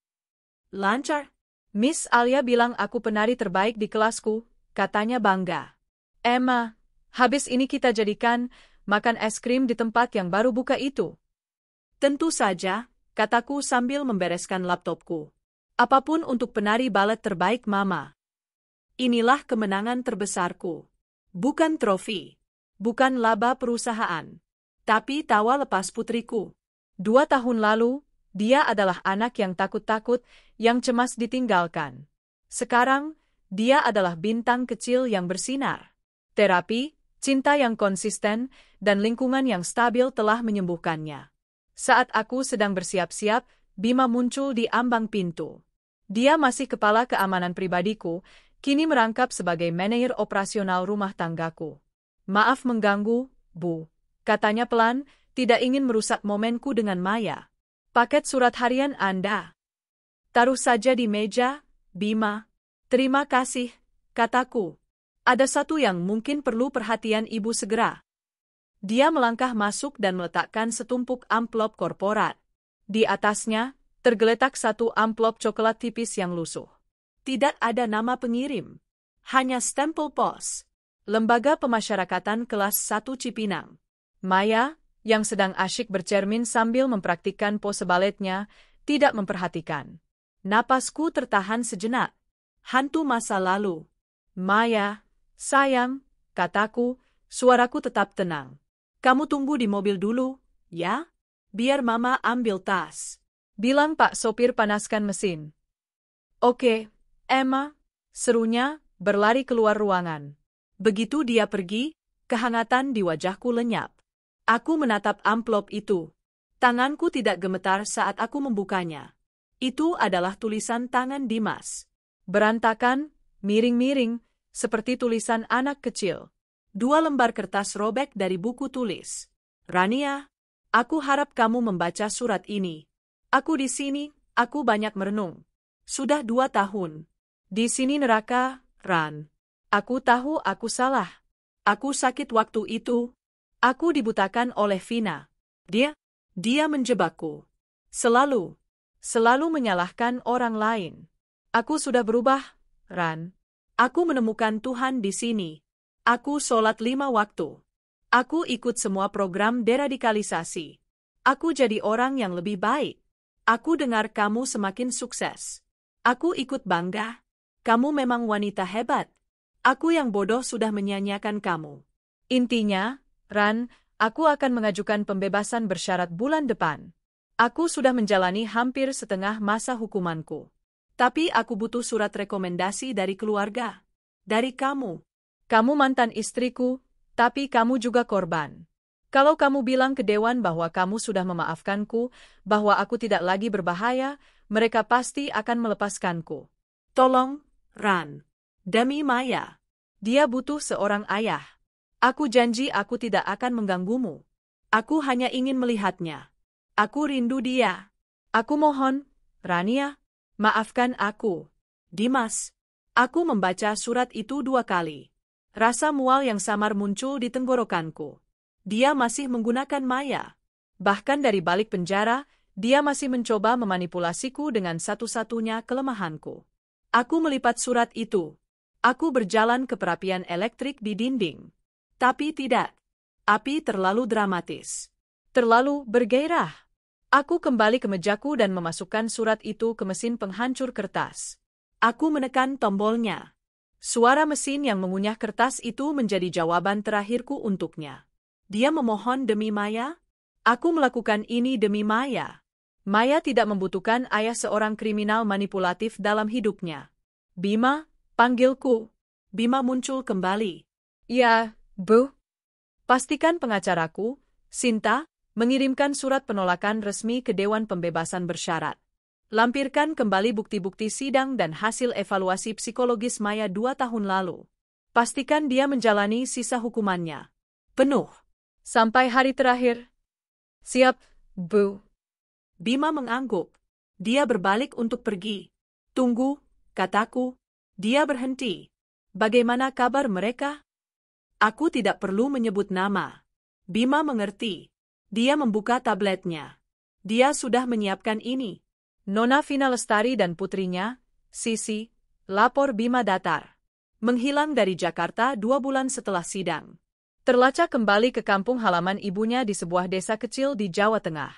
Lancar. Miss Alia bilang aku penari terbaik di kelasku, katanya bangga. Emma, habis ini kita jadikan makan es krim di tempat yang baru buka itu. Tentu saja, kataku sambil membereskan laptopku. Apapun untuk penari balet terbaik Mama. Inilah kemenangan terbesarku. Bukan trofi. Bukan laba perusahaan. Tapi tawa lepas putriku. 2 tahun lalu, dia adalah anak yang takut-takut, yang cemas ditinggalkan. Sekarang, dia adalah bintang kecil yang bersinar. Terapi, cinta yang konsisten, dan lingkungan yang stabil telah menyembuhkannya. Saat aku sedang bersiap-siap, Bima muncul di ambang pintu. Dia masih kepala keamanan pribadiku, kini merangkap sebagai manajer operasional rumah tanggaku. Maaf mengganggu, Bu, katanya pelan, tidak ingin merusak momenku dengan Maya. Paket surat harian Anda. Taruh saja di meja, Bima. Terima kasih, kataku. Ada satu yang mungkin perlu perhatian Ibu segera. Dia melangkah masuk dan meletakkan setumpuk amplop korporat. Di atasnya, tergeletak satu amplop coklat tipis yang lusuh. Tidak ada nama pengirim. Hanya stempel pos. Lembaga Pemasyarakatan kelas 1 Cipinang. Maya, yang sedang asyik bercermin sambil mempraktikkan pose baletnya, tidak memperhatikan. Napasku tertahan sejenak. Hantu masa lalu. Maya, sayang, kataku, suaraku tetap tenang. Kamu tunggu di mobil dulu, ya? Biar Mama ambil tas. Bilang Pak sopir panaskan mesin. Oke, Emma, serunya, berlari keluar ruangan. Begitu dia pergi, kehangatan di wajahku lenyap. Aku menatap amplop itu. Tanganku tidak gemetar saat aku membukanya. Itu adalah tulisan tangan Dimas. Berantakan, miring-miring, seperti tulisan anak kecil. 2 lembar kertas robek dari buku tulis. Rania, aku harap kamu membaca surat ini. Aku di sini, aku banyak merenung. Sudah 2 tahun. Di sini neraka, Ran. Aku tahu aku salah. Aku sakit waktu itu. Aku dibutakan oleh Vina. Dia menjebakku. Selalu menyalahkan orang lain. Aku sudah berubah, Ran. Aku menemukan Tuhan di sini. Aku sholat 5 waktu. Aku ikut semua program deradikalisasi. Aku jadi orang yang lebih baik. Aku dengar kamu semakin sukses. Aku ikut bangga. Kamu memang wanita hebat. Aku yang bodoh sudah menyanyiakan kamu. Intinya, Ran, aku akan mengajukan pembebasan bersyarat bulan depan. Aku sudah menjalani hampir setengah masa hukumanku. Tapi aku butuh surat rekomendasi dari keluarga. Dari kamu. Kamu mantan istriku, tapi kamu juga korban. Kalau kamu bilang ke Dewan bahwa kamu sudah memaafkanku, bahwa aku tidak lagi berbahaya, mereka pasti akan melepaskanku. Tolong, Ran. Demi Maya. Dia butuh seorang ayah. Aku janji aku tidak akan mengganggumu. Aku hanya ingin melihatnya. Aku rindu dia. Aku mohon, Rania, maafkan aku. Dimas. Aku membaca surat itu 2 kali. Rasa mual yang samar muncul di tenggorokanku. Dia masih menggunakan Maya. Bahkan dari balik penjara, dia masih mencoba memanipulasiku dengan satu-satunya kelemahanku. Aku melipat surat itu. Aku berjalan ke perapian elektrik di dinding. Tapi tidak. Api terlalu dramatis. Terlalu bergairah. Aku kembali ke mejaku dan memasukkan surat itu ke mesin penghancur kertas. Aku menekan tombolnya. Suara mesin yang mengunyah kertas itu menjadi jawaban terakhirku untuknya. Dia memohon demi Maya. Aku melakukan ini demi Maya. Maya tidak membutuhkan ayah seorang kriminal manipulatif dalam hidupnya. Bima, panggilku. Bima muncul kembali. Ya, Bu. Pastikan pengacaraku, Sinta, mengirimkan surat penolakan resmi ke Dewan Pembebasan Bersyarat. Lampirkan kembali bukti-bukti sidang dan hasil evaluasi psikologis Maya 2 tahun lalu. Pastikan dia menjalani sisa hukumannya. Penuh. Sampai hari terakhir. Siap, Bu. Bima mengangguk. Dia berbalik untuk pergi. Tunggu, kataku. Dia berhenti. Bagaimana kabar mereka? Aku tidak perlu menyebut nama. Bima mengerti. Dia membuka tabletnya. Dia sudah menyiapkan ini. Nona Vina Lestari dan putrinya, Sisi, lapor Bima datar. Menghilang dari Jakarta 2 bulan setelah sidang. Terlacak kembali ke kampung halaman ibunya di sebuah desa kecil di Jawa Tengah.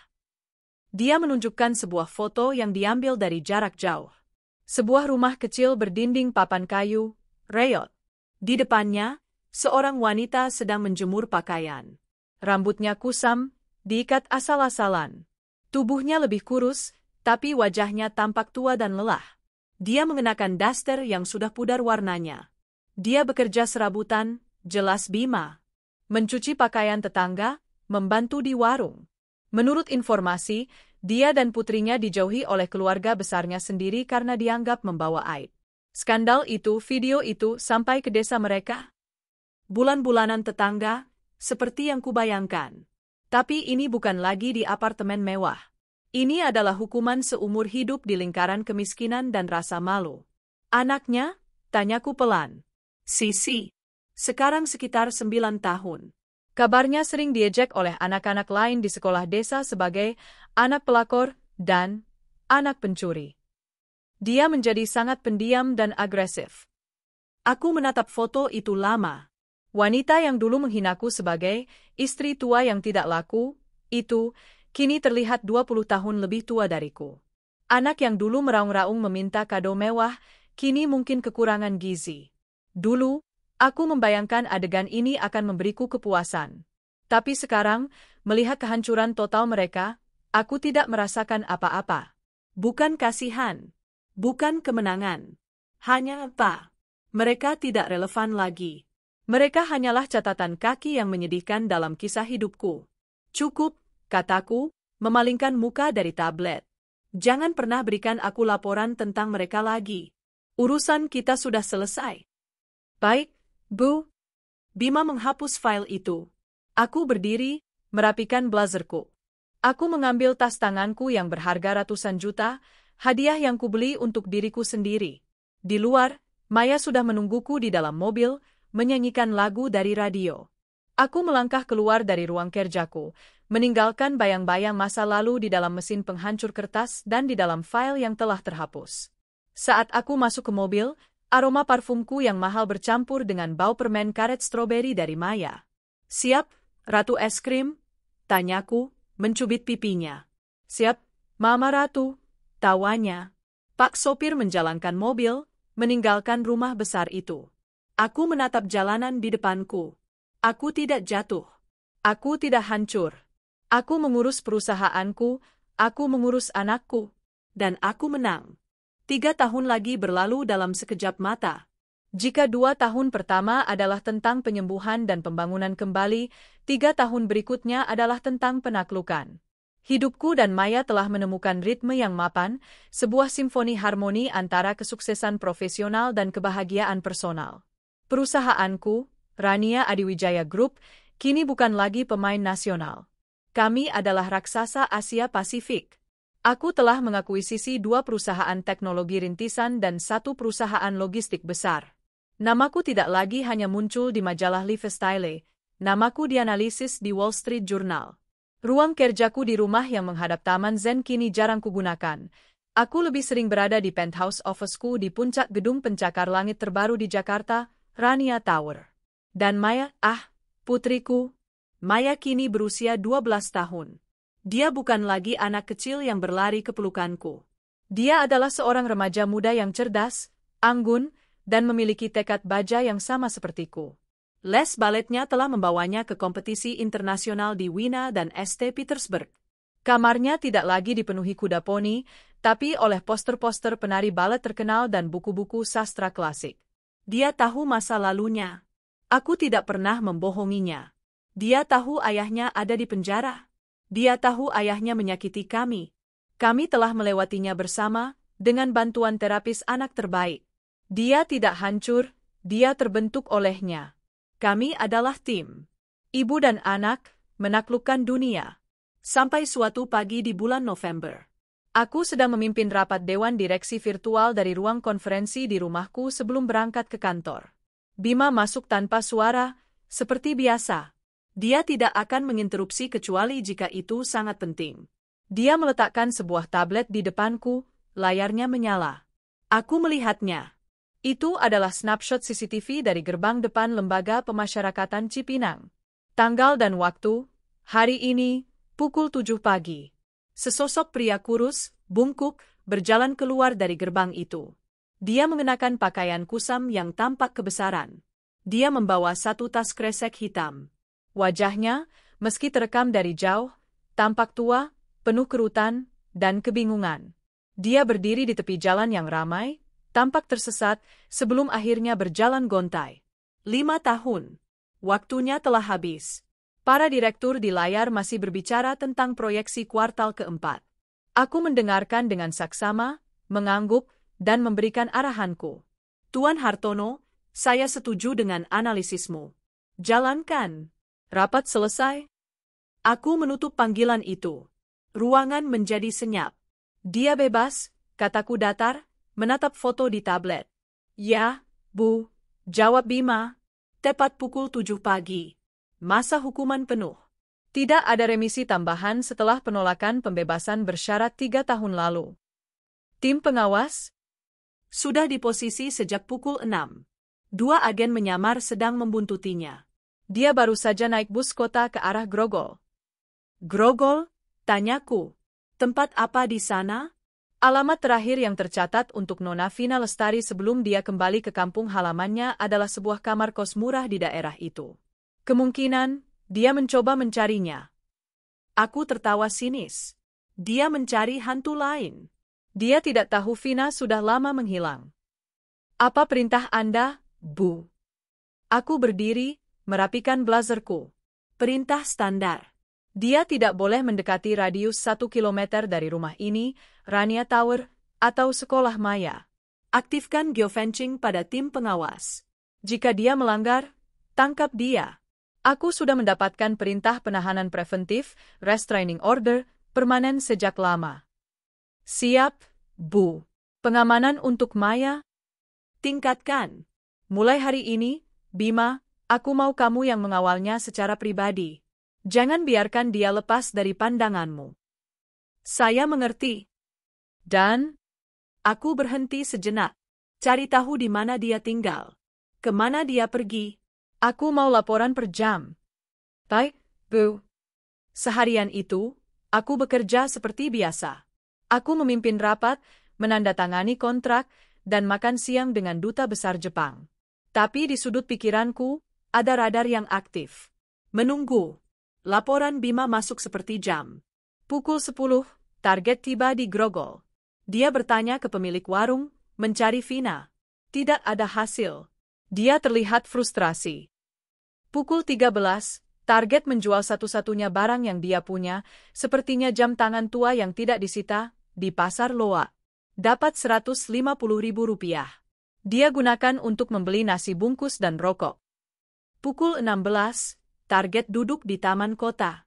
Dia menunjukkan sebuah foto yang diambil dari jarak jauh. Sebuah rumah kecil berdinding papan kayu, reot. Di depannya, seorang wanita sedang menjemur pakaian. Rambutnya kusam, diikat asal-asalan. Tubuhnya lebih kurus, tapi wajahnya tampak tua dan lelah. Dia mengenakan daster yang sudah pudar warnanya. Dia bekerja serabutan, jelas Bima. Mencuci pakaian tetangga, membantu di warung. Menurut informasi, dia dan putrinya dijauhi oleh keluarga besarnya sendiri karena dianggap membawa aib. Skandal itu, video itu, sampai ke desa mereka. Bulan-bulanan tetangga, seperti yang kubayangkan. Tapi ini bukan lagi di apartemen mewah. Ini adalah hukuman seumur hidup di lingkaran kemiskinan dan rasa malu. Anaknya? Tanyaku pelan. Sisi. Sekarang sekitar 9 tahun. Kabarnya sering diejek oleh anak-anak lain di sekolah desa sebagai anak pelakor dan anak pencuri. Dia menjadi sangat pendiam dan agresif. Aku menatap foto itu lama. Wanita yang dulu menghinaku sebagai istri tua yang tidak laku, itu kini terlihat 20 tahun lebih tua dariku. Anak yang dulu meraung-raung meminta kado mewah, kini mungkin kekurangan gizi. Dulu, aku membayangkan adegan ini akan memberiku kepuasan. Tapi sekarang, melihat kehancuran total mereka, aku tidak merasakan apa-apa. Bukan kasihan. Bukan kemenangan. Hanya apa? Mereka tidak relevan lagi. Mereka hanyalah catatan kaki yang menyedihkan dalam kisah hidupku. Cukup, kataku, memalingkan muka dari tablet. Jangan pernah berikan aku laporan tentang mereka lagi. Urusan kita sudah selesai. Baik, Bu. Bima menghapus file itu. Aku berdiri, merapikan blazerku. Aku mengambil tas tanganku yang berharga ratusan juta, hadiah yang kubeli untuk diriku sendiri. Di luar, Maya sudah menungguku di dalam mobil, menyanyikan lagu dari radio. Aku melangkah keluar dari ruang kerjaku, meninggalkan bayang-bayang masa lalu di dalam mesin penghancur kertas dan di dalam file yang telah terhapus. Saat aku masuk ke mobil, aroma parfumku yang mahal bercampur dengan bau permen karet stroberi dari Maya. Siap, Ratu es krim? Tanyaku, mencubit pipinya. Siap, Mama Ratu, tawanya. Pak sopir menjalankan mobil, meninggalkan rumah besar itu. Aku menatap jalanan di depanku. Aku tidak jatuh. Aku tidak hancur. Aku mengurus perusahaanku, aku mengurus anakku. Dan aku menang. 3 tahun lagi berlalu dalam sekejap mata. Jika 2 tahun pertama adalah tentang penyembuhan dan pembangunan kembali, 3 tahun berikutnya adalah tentang penaklukan. Hidupku dan Maya telah menemukan ritme yang mapan, sebuah simfoni harmoni antara kesuksesan profesional dan kebahagiaan personal. Perusahaanku, Rania Adiwijaya Group, kini bukan lagi pemain nasional. Kami adalah raksasa Asia Pasifik. Aku telah mengakuisisi 2 perusahaan teknologi rintisan dan 1 perusahaan logistik besar. Namaku tidak lagi hanya muncul di majalah Lifestyle, namaku dianalisis di Wall Street Journal. Ruang kerjaku di rumah yang menghadap Taman Zen kini jarang kugunakan. Aku lebih sering berada di penthouse officeku di puncak gedung pencakar langit terbaru di Jakarta, Rania Tower. Dan Maya, putriku. Maya kini berusia 12 tahun. Dia bukan lagi anak kecil yang berlari ke pelukanku. Dia adalah seorang remaja muda yang cerdas, anggun, dan memiliki tekad baja yang sama sepertiku. Les baletnya telah membawanya ke kompetisi internasional di Wina dan St. Petersburg. Kamarnya tidak lagi dipenuhi kuda poni, tapi oleh poster-poster penari balet terkenal dan buku-buku sastra klasik. Dia tahu masa lalunya. Aku tidak pernah membohonginya. Dia tahu ayahnya ada di penjara. Dia tahu ayahnya menyakiti kami. Kami telah melewatinya bersama, dengan bantuan terapis anak terbaik. Dia tidak hancur, dia terbentuk olehnya. Kami adalah tim. Ibu dan anak, menaklukkan dunia. Sampai suatu pagi di bulan November. Aku sedang memimpin rapat dewan direksi virtual dari ruang konferensi di rumahku sebelum berangkat ke kantor. Bima masuk tanpa suara, seperti biasa. Dia tidak akan menginterupsi kecuali jika itu sangat penting. Dia meletakkan sebuah tablet di depanku, layarnya menyala. Aku melihatnya. Itu adalah snapshot CCTV dari gerbang depan Lembaga Pemasyarakatan Cipinang. Tanggal dan waktu, hari ini, pukul 7 pagi. Sesosok pria kurus, bungkuk, berjalan keluar dari gerbang itu. Dia mengenakan pakaian kusam yang tampak kebesaran. Dia membawa satu tas kresek hitam. Wajahnya, meski terekam dari jauh, tampak tua, penuh kerutan, dan kebingungan. Dia berdiri di tepi jalan yang ramai, tampak tersesat, sebelum akhirnya berjalan gontai. 5 tahun. Waktunya telah habis. Para direktur di layar masih berbicara tentang proyeksi kuartal keempat. Aku mendengarkan dengan saksama, mengangguk, dan memberikan arahanku. Tuan Hartono, saya setuju dengan analisismu. Jalankan. Rapat selesai. Aku menutup panggilan itu. Ruangan menjadi senyap. Dia bebas, kataku datar, menatap foto di tablet. Ya, Bu, jawab Bima. Tepat pukul 7 pagi. Masa hukuman penuh. Tidak ada remisi tambahan setelah penolakan pembebasan bersyarat 3 tahun lalu. Tim pengawas sudah di posisi sejak pukul 6. 2 agen menyamar sedang membuntutinya. Dia baru saja naik bus kota ke arah Grogol. Grogol? Tanyaku. Tempat apa di sana? Alamat terakhir yang tercatat untuk Nona Vina Lestari sebelum dia kembali ke kampung halamannya adalah sebuah kamar kos murah di daerah itu. Kemungkinan, dia mencoba mencarinya. Aku tertawa sinis. Dia mencari hantu lain. Dia tidak tahu Vina sudah lama menghilang. Apa perintah Anda, Bu? Aku berdiri, merapikan blazerku. Perintah standar. Dia tidak boleh mendekati radius 1 kilometer dari rumah ini, Rania Tower, atau sekolah Maya. Aktifkan geofencing pada tim pengawas. Jika dia melanggar, tangkap dia. Aku sudah mendapatkan perintah penahanan preventif, restraining order, permanen sejak lama. Siap, Bu. Pengamanan untuk Maya? Tingkatkan. Mulai hari ini, Bima, aku mau kamu yang mengawalnya secara pribadi. Jangan biarkan dia lepas dari pandanganmu. Saya mengerti. Dan, aku berhenti sejenak. Cari tahu di mana dia tinggal. Kemana dia pergi. Aku mau laporan per jam. Baik, Bu. Seharian itu, aku bekerja seperti biasa. Aku memimpin rapat, menandatangani kontrak, dan makan siang dengan Duta Besar Jepang. Tapi di sudut pikiranku, ada radar yang aktif. Menunggu. Laporan Bima masuk seperti jam. Pukul 10, target tiba di Grogol. Dia bertanya ke pemilik warung, mencari Vina. Tidak ada hasil. Dia terlihat frustrasi. Pukul 13, target menjual satu-satunya barang yang dia punya, sepertinya jam tangan tua yang tidak disita, di Pasar Loa. Dapat Rp150.000. Dia gunakan untuk membeli nasi bungkus dan rokok. Pukul 16, target duduk di taman kota.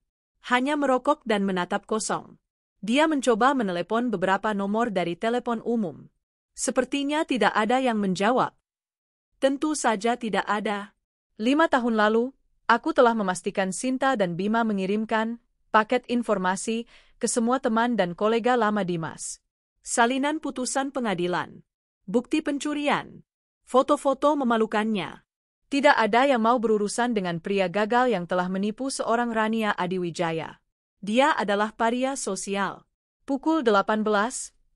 Hanya merokok dan menatap kosong. Dia mencoba menelepon beberapa nomor dari telepon umum. Sepertinya tidak ada yang menjawab. Tentu saja tidak ada. 5 tahun lalu, aku telah memastikan Sinta dan Bima mengirimkan paket informasi ke semua teman dan kolega lama Dimas. Salinan putusan pengadilan. Bukti pencurian. Foto-foto memalukannya. Tidak ada yang mau berurusan dengan pria gagal yang telah menipu seorang Rania Adiwijaya. Dia adalah paria sosial. Pukul 18,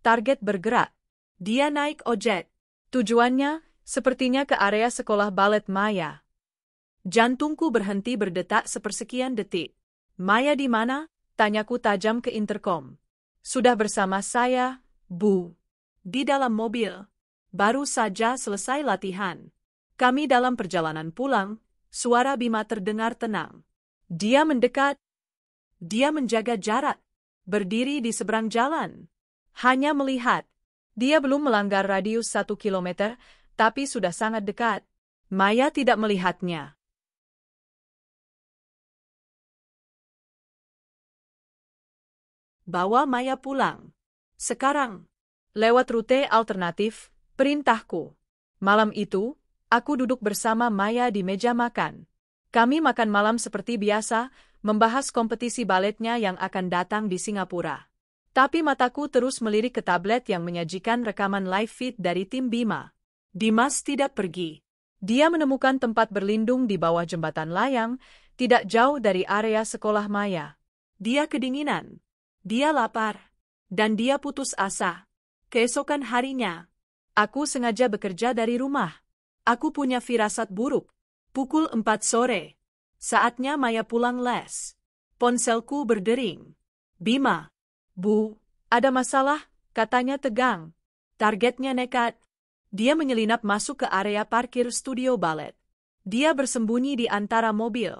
target bergerak. Dia naik ojek. Tujuannya, sepertinya ke area sekolah balet Maya. Jantungku berhenti berdetak sepersekian detik. Maya di mana? Tanyaku tajam ke interkom. Sudah bersama saya, Bu. Di dalam mobil. Baru saja selesai latihan. Kami dalam perjalanan pulang, suara Bima terdengar tenang. Dia mendekat. Dia menjaga jarak. Berdiri di seberang jalan. Hanya melihat. Dia belum melanggar radius 1 kilometer, tapi sudah sangat dekat. Maya tidak melihatnya. Bawa Maya pulang. Sekarang. Lewat rute alternatif, perintahku. Malam itu, aku duduk bersama Maya di meja makan. Kami makan malam seperti biasa, membahas kompetisi baletnya yang akan datang di Singapura. Tapi mataku terus melirik ke tablet yang menyajikan rekaman live feed dari tim Bima. Dimas tidak pergi. Dia menemukan tempat berlindung di bawah jembatan layang, tidak jauh dari area sekolah Maya. Dia kedinginan. Dia lapar. Dan dia putus asa. Keesokan harinya, aku sengaja bekerja dari rumah. Aku punya firasat buruk. Pukul 4 sore. Saatnya Maya pulang les. Ponselku berdering. Bima. Bu, ada masalah, katanya tegang. Targetnya nekat. Dia menyelinap masuk ke area parkir studio balet. Dia bersembunyi di antara mobil.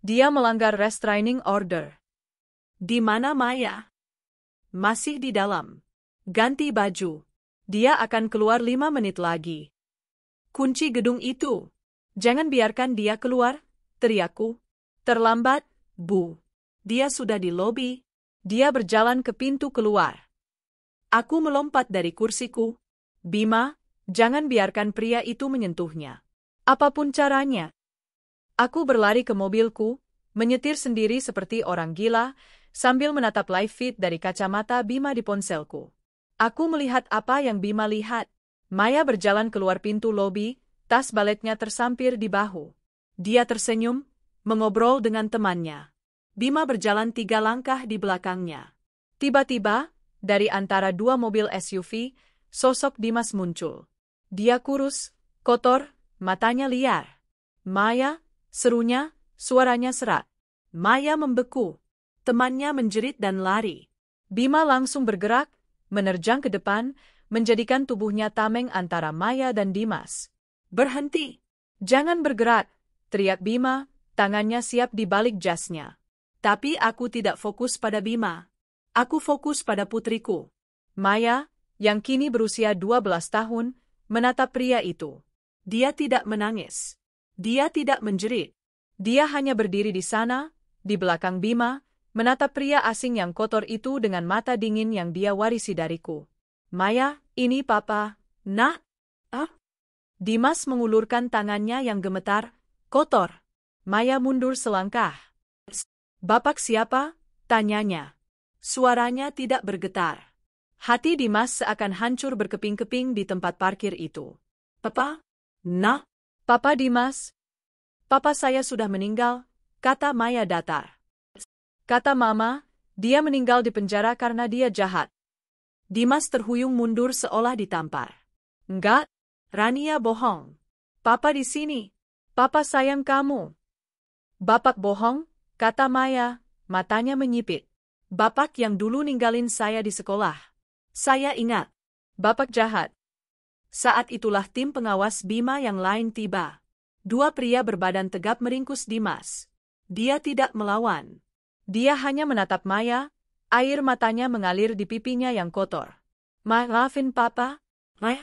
Dia melanggar restraining order. Di mana Maya? Masih di dalam. Ganti baju. Dia akan keluar 5 menit lagi. Kunci gedung itu. Jangan biarkan dia keluar, teriakku. Terlambat, Bu. Dia sudah di lobi. Dia berjalan ke pintu keluar. Aku melompat dari kursiku. Bima, jangan biarkan pria itu menyentuhnya. Apapun caranya. Aku berlari ke mobilku, menyetir sendiri seperti orang gila, sambil menatap live feed dari kacamata Bima di ponselku. Aku melihat apa yang Bima lihat. Maya berjalan keluar pintu lobi, tas baletnya tersampir di bahu. Dia tersenyum, mengobrol dengan temannya. Bima berjalan 3 langkah di belakangnya. Tiba-tiba, dari antara 2 mobil SUV, sosok Dimas muncul. Dia kurus, kotor, matanya liar. Maya, serunya, suaranya serak. Maya membeku. Temannya menjerit dan lari. Bima langsung bergerak, menerjang ke depan, menjadikan tubuhnya tameng antara Maya dan Dimas. Berhenti! Jangan bergerak, teriak Bima, tangannya siap di balik jasnya. Tapi aku tidak fokus pada Bima. Aku fokus pada putriku. Maya, yang kini berusia 12 tahun, menatap pria itu. Dia tidak menangis. Dia tidak menjerit. Dia hanya berdiri di sana, di belakang Bima, menatap pria asing yang kotor itu dengan mata dingin yang dia warisi dariku. Maya, ini papa. Nak? Ah? Dimas mengulurkan tangannya yang gemetar, kotor. Maya mundur selangkah. Bapak siapa? Tanyanya. Suaranya tidak bergetar. Hati Dimas seakan hancur berkeping-keping di tempat parkir itu. Papa? Nak? Papa Dimas? Papa saya sudah meninggal, kata Maya datar. Kata Mama, dia meninggal di penjara karena dia jahat. Dimas terhuyung mundur seolah ditampar. Enggak, Rania bohong. Papa di sini. Papa sayang kamu. Bapak bohong, kata Maya, matanya menyipit. Bapak yang dulu ninggalin saya di sekolah. Saya ingat. Bapak jahat. Saat itulah tim pengawas Bima yang lain tiba. 2 pria berbadan tegap meringkus Dimas. Dia tidak melawan. Dia hanya menatap Maya, air matanya mengalir di pipinya yang kotor. Maafin Papa? Maya?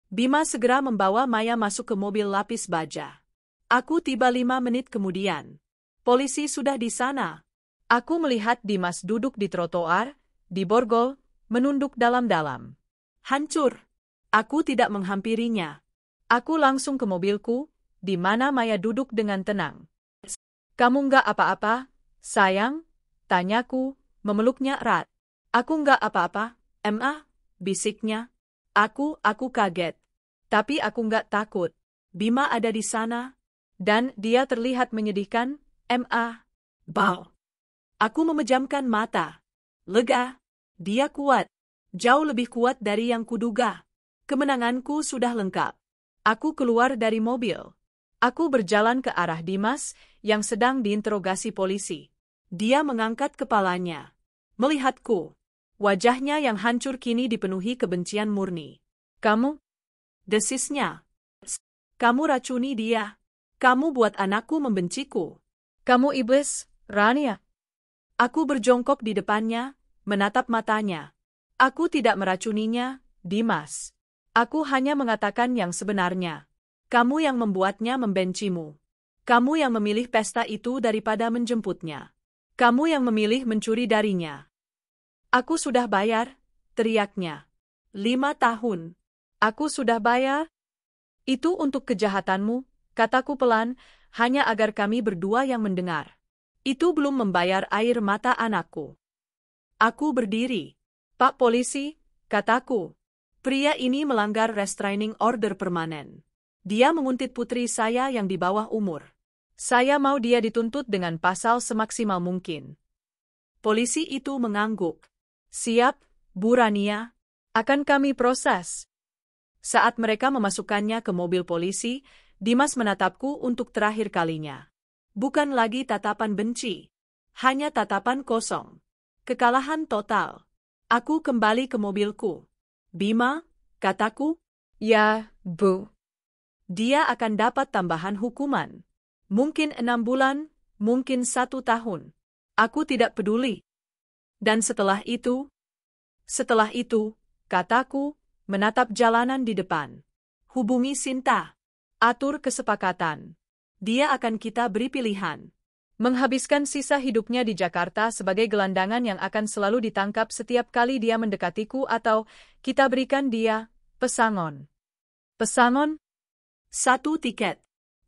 Bima segera membawa Maya masuk ke mobil lapis baja. Aku tiba 5 menit kemudian. Polisi sudah di sana. Aku melihat Dimas duduk di trotoar, di borgol, menunduk dalam-dalam. Hancur. Aku tidak menghampirinya. Aku langsung ke mobilku, di mana Maya duduk dengan tenang. Kamu nggak apa-apa, sayang? Tanyaku, memeluknya erat. Aku nggak apa-apa, Ma, bisiknya. Aku kaget. Tapi aku nggak takut. Bima ada di sana. Dan dia terlihat menyedihkan, Ma. Bau. Aku memejamkan mata. Lega. Dia kuat. Jauh lebih kuat dari yang kuduga. Kemenanganku sudah lengkap. Aku keluar dari mobil. Aku berjalan ke arah Dimas, yang sedang diinterogasi polisi. Dia mengangkat kepalanya. Melihatku. Wajahnya yang hancur kini dipenuhi kebencian murni. Kamu? Desisnya. Kamu racuni dia. Kamu buat anakku membenciku. Kamu iblis, Rania. Aku berjongkok di depannya, menatap matanya. Aku tidak meracuninya, Dimas. Aku hanya mengatakan yang sebenarnya. Kamu yang membuatnya membencimu. Kamu yang memilih pesta itu daripada menjemputnya. Kamu yang memilih mencuri darinya. Aku sudah bayar, teriaknya. 5 tahun. Aku sudah bayar? Itu untuk kejahatanmu, kataku pelan, hanya agar kami berdua yang mendengar. Itu belum membayar air mata anakku. Aku berdiri. Pak polisi, kataku. Pria ini melanggar restraining order permanen. Dia menguntit putri saya yang di bawah umur. Saya mau dia dituntut dengan pasal semaksimal mungkin. Polisi itu mengangguk. Siap, Bu Rania. Akan kami proses. Saat mereka memasukkannya ke mobil polisi, Dimas menatapku untuk terakhir kalinya. Bukan lagi tatapan benci. Hanya tatapan kosong. Kekalahan total. Aku kembali ke mobilku. Bima, kataku. Ya, Bu. Dia akan dapat tambahan hukuman. Mungkin 6 bulan, mungkin 1 tahun. Aku tidak peduli. Dan setelah itu, kataku, menatap jalanan di depan. Hubungi Sinta. Atur kesepakatan. Dia akan kita beri pilihan. Menghabiskan sisa hidupnya di Jakarta sebagai gelandangan yang akan selalu ditangkap setiap kali dia mendekatiku atau kita berikan dia pesangon. Pesangon? 1 tiket.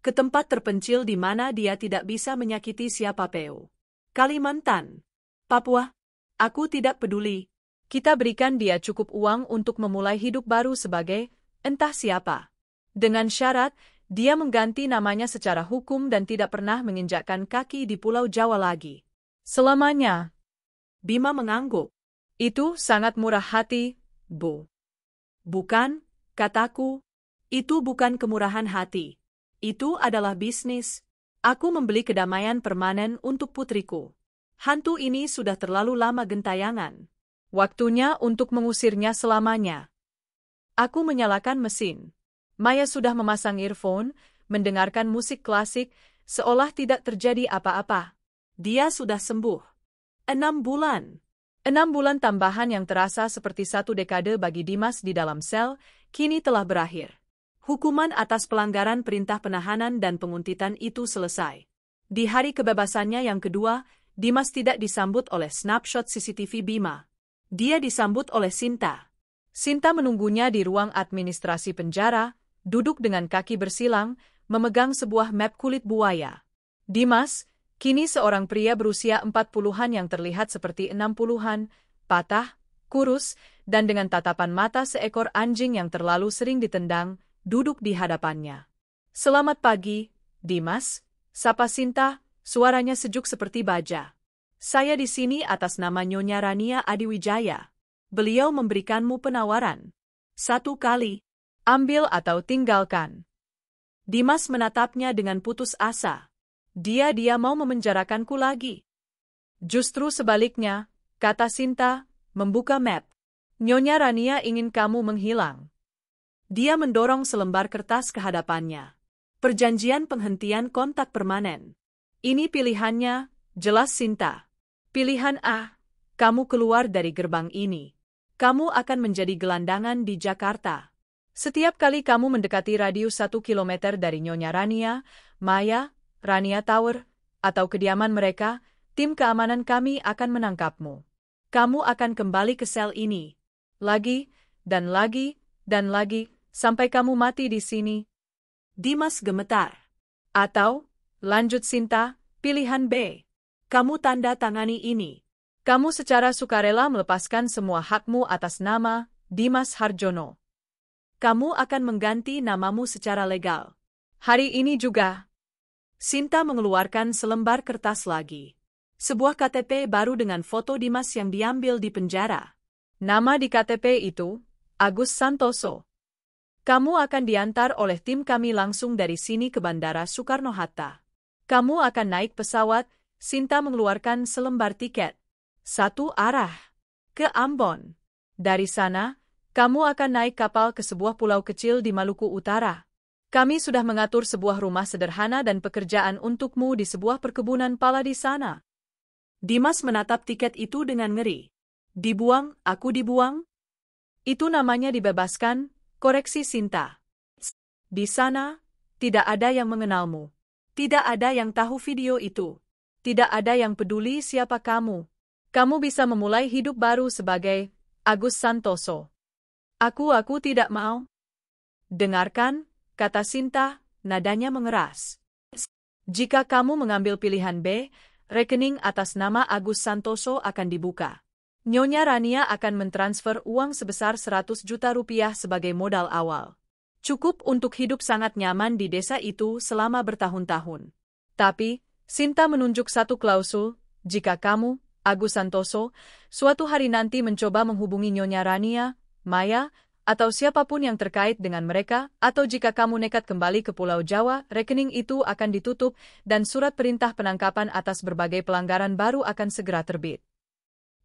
Ke tempat terpencil di mana dia tidak bisa menyakiti siapapun. Kalimantan. Papua. Aku tidak peduli. Kita berikan dia cukup uang untuk memulai hidup baru sebagai entah siapa. Dengan syarat, dia mengganti namanya secara hukum dan tidak pernah menginjakkan kaki di Pulau Jawa lagi. Selamanya. Bima mengangguk. Itu sangat murah hati, Bu. Bukan, kataku. Itu bukan kemurahan hati. Itu adalah bisnis. Aku membeli kedamaian permanen untuk putriku. Hantu ini sudah terlalu lama gentayangan. Waktunya untuk mengusirnya selamanya. Aku menyalakan mesin. Maya sudah memasang earphone, mendengarkan musik klasik, seolah tidak terjadi apa-apa. Dia sudah sembuh. 6 bulan. 6 bulan tambahan yang terasa seperti 1 dekade bagi Dimas di dalam sel, kini telah berakhir. Hukuman atas pelanggaran perintah penahanan dan penguntitan itu selesai. Di hari kebebasannya yang kedua, Dimas tidak disambut oleh snapshot CCTV Bima. Dia disambut oleh Sinta. Sinta menunggunya di ruang administrasi penjara, duduk dengan kaki bersilang, memegang sebuah map kulit buaya. Dimas, kini seorang pria berusia 40-an yang terlihat seperti 60-an, patah, kurus, dan dengan tatapan mata seekor anjing yang terlalu sering ditendang, duduk di hadapannya. Selamat pagi, Dimas, sapa Sinta, suaranya sejuk seperti baja. Saya di sini atas nama Nyonya Rania Adiwijaya. Beliau memberikanmu penawaran. 1 kali. Ambil atau tinggalkan. Dimas menatapnya dengan putus asa. Dia mau memenjarakanku lagi. Justru sebaliknya, kata Sinta, membuka map. Nyonya Rania ingin kamu menghilang. Dia mendorong selembar kertas ke hadapannya. Perjanjian penghentian kontak permanen. Ini pilihannya, jelas Sinta. Pilihan A, kamu keluar dari gerbang ini. Kamu akan menjadi gelandangan di Jakarta. Setiap kali kamu mendekati radius 1 kilometer dari Nyonya Rania, Maya, Rania Tower, atau kediaman mereka, tim keamanan kami akan menangkapmu. Kamu akan kembali ke sel ini. Lagi, dan lagi, dan lagi, sampai kamu mati di sini. Dimas gemetar. Atau, lanjut Sinta, pilihan B. Kamu tanda tangani ini. Kamu secara sukarela melepaskan semua hakmu atas nama Dimas Harjono. Kamu akan mengganti namamu secara legal. Hari ini juga. Sinta mengeluarkan selembar kertas lagi. Sebuah KTP baru dengan foto Dimas yang diambil di penjara. Nama di KTP itu, Agus Santoso. Kamu akan diantar oleh tim kami langsung dari sini ke Bandara Soekarno-Hatta. Kamu akan naik pesawat. Sinta mengeluarkan selembar tiket. 1 arah. Ke Ambon. Dari sana, kamu akan naik kapal ke sebuah pulau kecil di Maluku Utara. Kami sudah mengatur sebuah rumah sederhana dan pekerjaan untukmu di sebuah perkebunan pala di sana. Dimas menatap tiket itu dengan ngeri. Dibuang, aku dibuang? Itu namanya dibebaskan, koreksi Sinta. Di sana, tidak ada yang mengenalmu. Tidak ada yang tahu video itu. Tidak ada yang peduli siapa kamu. Kamu bisa memulai hidup baru sebagai Agus Santoso. Aku tidak mau. Dengarkan, kata Sinta, nadanya mengeras. Jika kamu mengambil pilihan B, rekening atas nama Agus Santoso akan dibuka. Nyonya Rania akan mentransfer uang sebesar 100 juta rupiah sebagai modal awal. Cukup untuk hidup sangat nyaman di desa itu selama bertahun-tahun. Tapi, Sinta menunjuk satu klausul, jika kamu, Agus Santoso, suatu hari nanti mencoba menghubungi Nyonya Rania, Maya, atau siapapun yang terkait dengan mereka, atau jika kamu nekat kembali ke Pulau Jawa, rekening itu akan ditutup dan surat perintah penangkapan atas berbagai pelanggaran baru akan segera terbit.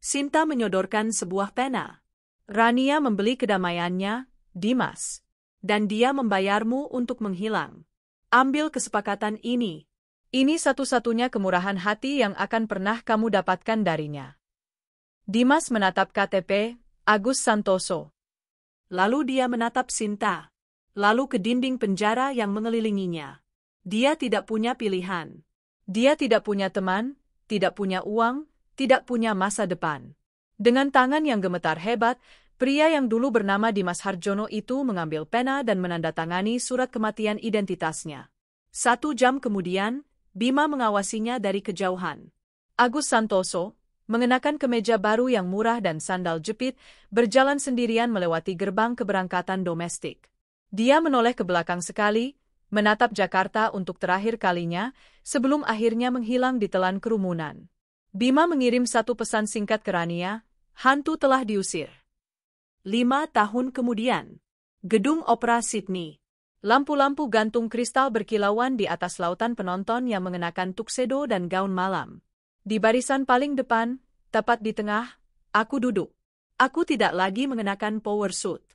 Sinta menyodorkan sebuah pena. Rania membeli kedamaiannya, Dimas. Dan dia membayarmu untuk menghilang. Ambil kesepakatan ini. Ini satu-satunya kemurahan hati yang akan pernah kamu dapatkan darinya. Dimas menatap KTP, Agus Santoso. Lalu dia menatap Sinta. Lalu ke dinding penjara yang mengelilinginya. Dia tidak punya pilihan. Dia tidak punya teman, tidak punya uang, tidak punya masa depan. Dengan tangan yang gemetar hebat, pria yang dulu bernama Dimas Harjono itu mengambil pena dan menandatangani surat kematian identitasnya. 1 jam kemudian, Bima mengawasinya dari kejauhan. Agus Santoso, mengenakan kemeja baru yang murah dan sandal jepit, berjalan sendirian melewati gerbang keberangkatan domestik. Dia menoleh ke belakang sekali, menatap Jakarta untuk terakhir kalinya, sebelum akhirnya menghilang di telan kerumunan. Bima mengirim satu pesan singkat ke Rania, hantu telah diusir. 5 tahun kemudian. Gedung Opera Sydney. Lampu-lampu gantung kristal berkilauan di atas lautan penonton yang mengenakan tuxedo dan gaun malam. Di barisan paling depan, tepat di tengah, aku duduk. Aku tidak lagi mengenakan power suit.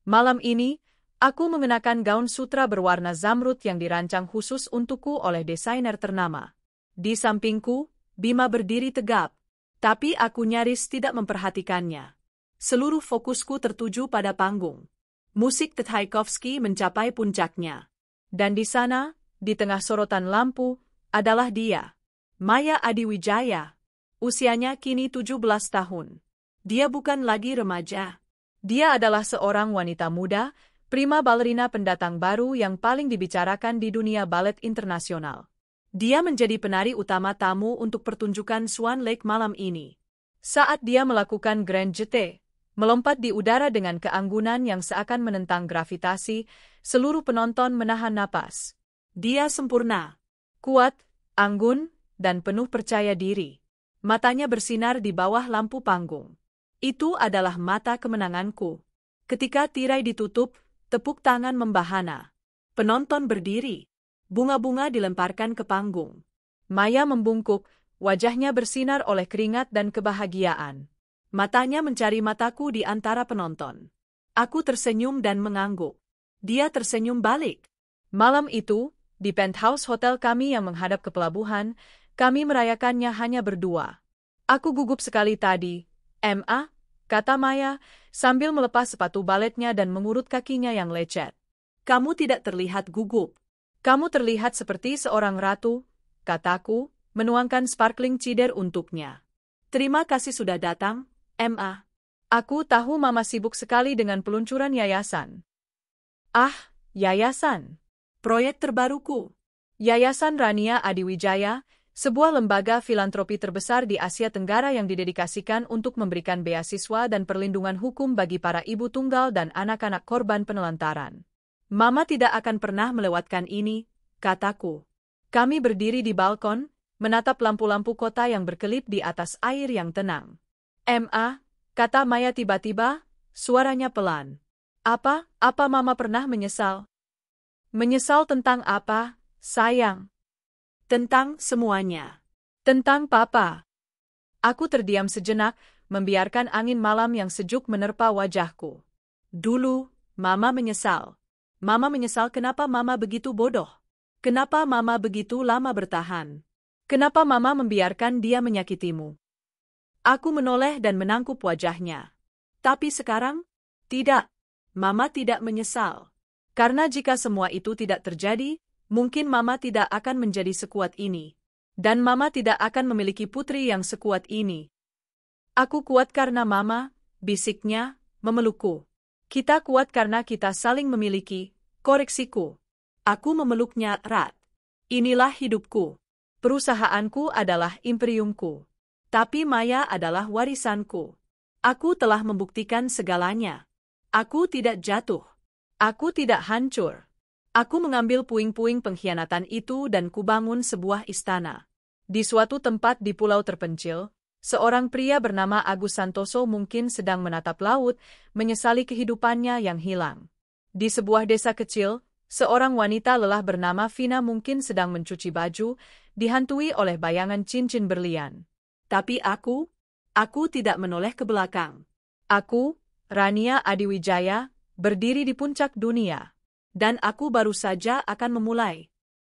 Malam ini, aku mengenakan gaun sutra berwarna zamrud yang dirancang khusus untukku oleh desainer ternama. Di sampingku, Bima berdiri tegap, tapi aku nyaris tidak memperhatikannya. Seluruh fokusku tertuju pada panggung. Musik Tchaikovsky mencapai puncaknya. Dan di sana, di tengah sorotan lampu, adalah dia. Maya Adiwijaya. Usianya kini 17 tahun. Dia bukan lagi remaja. Dia adalah seorang wanita muda, prima balerina pendatang baru yang paling dibicarakan di dunia balet internasional. Dia menjadi penari utama tamu untuk pertunjukan Swan Lake malam ini. Saat dia melakukan Grand Jeté, melompat di udara dengan keanggunan yang seakan menentang gravitasi, seluruh penonton menahan napas. Dia sempurna, kuat, anggun, dan penuh percaya diri. Matanya bersinar di bawah lampu panggung. Itu adalah mata kemenanganku. Ketika tirai ditutup, tepuk tangan membahana. Penonton berdiri. Bunga-bunga dilemparkan ke panggung. Maya membungkuk, wajahnya bersinar oleh keringat dan kebahagiaan. Matanya mencari mataku di antara penonton. Aku tersenyum dan mengangguk. Dia tersenyum balik. Malam itu, di penthouse hotel kami yang menghadap ke pelabuhan, kami merayakannya hanya berdua. Aku gugup sekali tadi, Ma, kata Maya, sambil melepas sepatu baletnya dan mengurut kakinya yang lecet. Kamu tidak terlihat gugup. Kamu terlihat seperti seorang ratu, kataku, menuangkan sparkling cider untuknya. Terima kasih sudah datang, Ma. Aku tahu Mama sibuk sekali dengan peluncuran yayasan. Ah, yayasan. Proyek terbaruku. Yayasan Rania Adiwijaya, sebuah lembaga filantropi terbesar di Asia Tenggara yang didedikasikan untuk memberikan beasiswa dan perlindungan hukum bagi para ibu tunggal dan anak-anak korban penelantaran. Mama tidak akan pernah melewatkan ini, kataku. Kami berdiri di balkon, menatap lampu-lampu kota yang berkelip di atas air yang tenang. Ma, kata Maya tiba-tiba, suaranya pelan. Apa Mama pernah menyesal? Menyesal tentang apa, sayang? Tentang semuanya. Tentang Papa. Aku terdiam sejenak, membiarkan angin malam yang sejuk menerpa wajahku. Dulu, Mama menyesal. Mama menyesal kenapa Mama begitu bodoh. Kenapa Mama begitu lama bertahan. Kenapa Mama membiarkan dia menyakitimu. Aku menoleh dan menangkup wajahnya. Tapi sekarang, tidak. Mama tidak menyesal. Karena jika semua itu tidak terjadi, mungkin Mama tidak akan menjadi sekuat ini. Dan Mama tidak akan memiliki putri yang sekuat ini. Aku kuat karena Mama, bisiknya, memelukku. Kita kuat karena kita saling memiliki, koreksiku. Aku memeluknya erat. Inilah hidupku. Perusahaanku adalah imperiumku. Tapi Maya adalah warisanku. Aku telah membuktikan segalanya. Aku tidak jatuh. Aku tidak hancur. Aku mengambil puing-puing pengkhianatan itu dan kubangun sebuah istana. Di suatu tempat di pulau terpencil, seorang pria bernama Agus Santoso mungkin sedang menatap laut, menyesali kehidupannya yang hilang. Di sebuah desa kecil, seorang wanita lelah bernama Vina mungkin sedang mencuci baju, dihantui oleh bayangan cincin berlian. Tapi aku tidak menoleh ke belakang. Aku, Rania Adiwijaya, berdiri di puncak dunia. Dan aku baru saja akan memulai.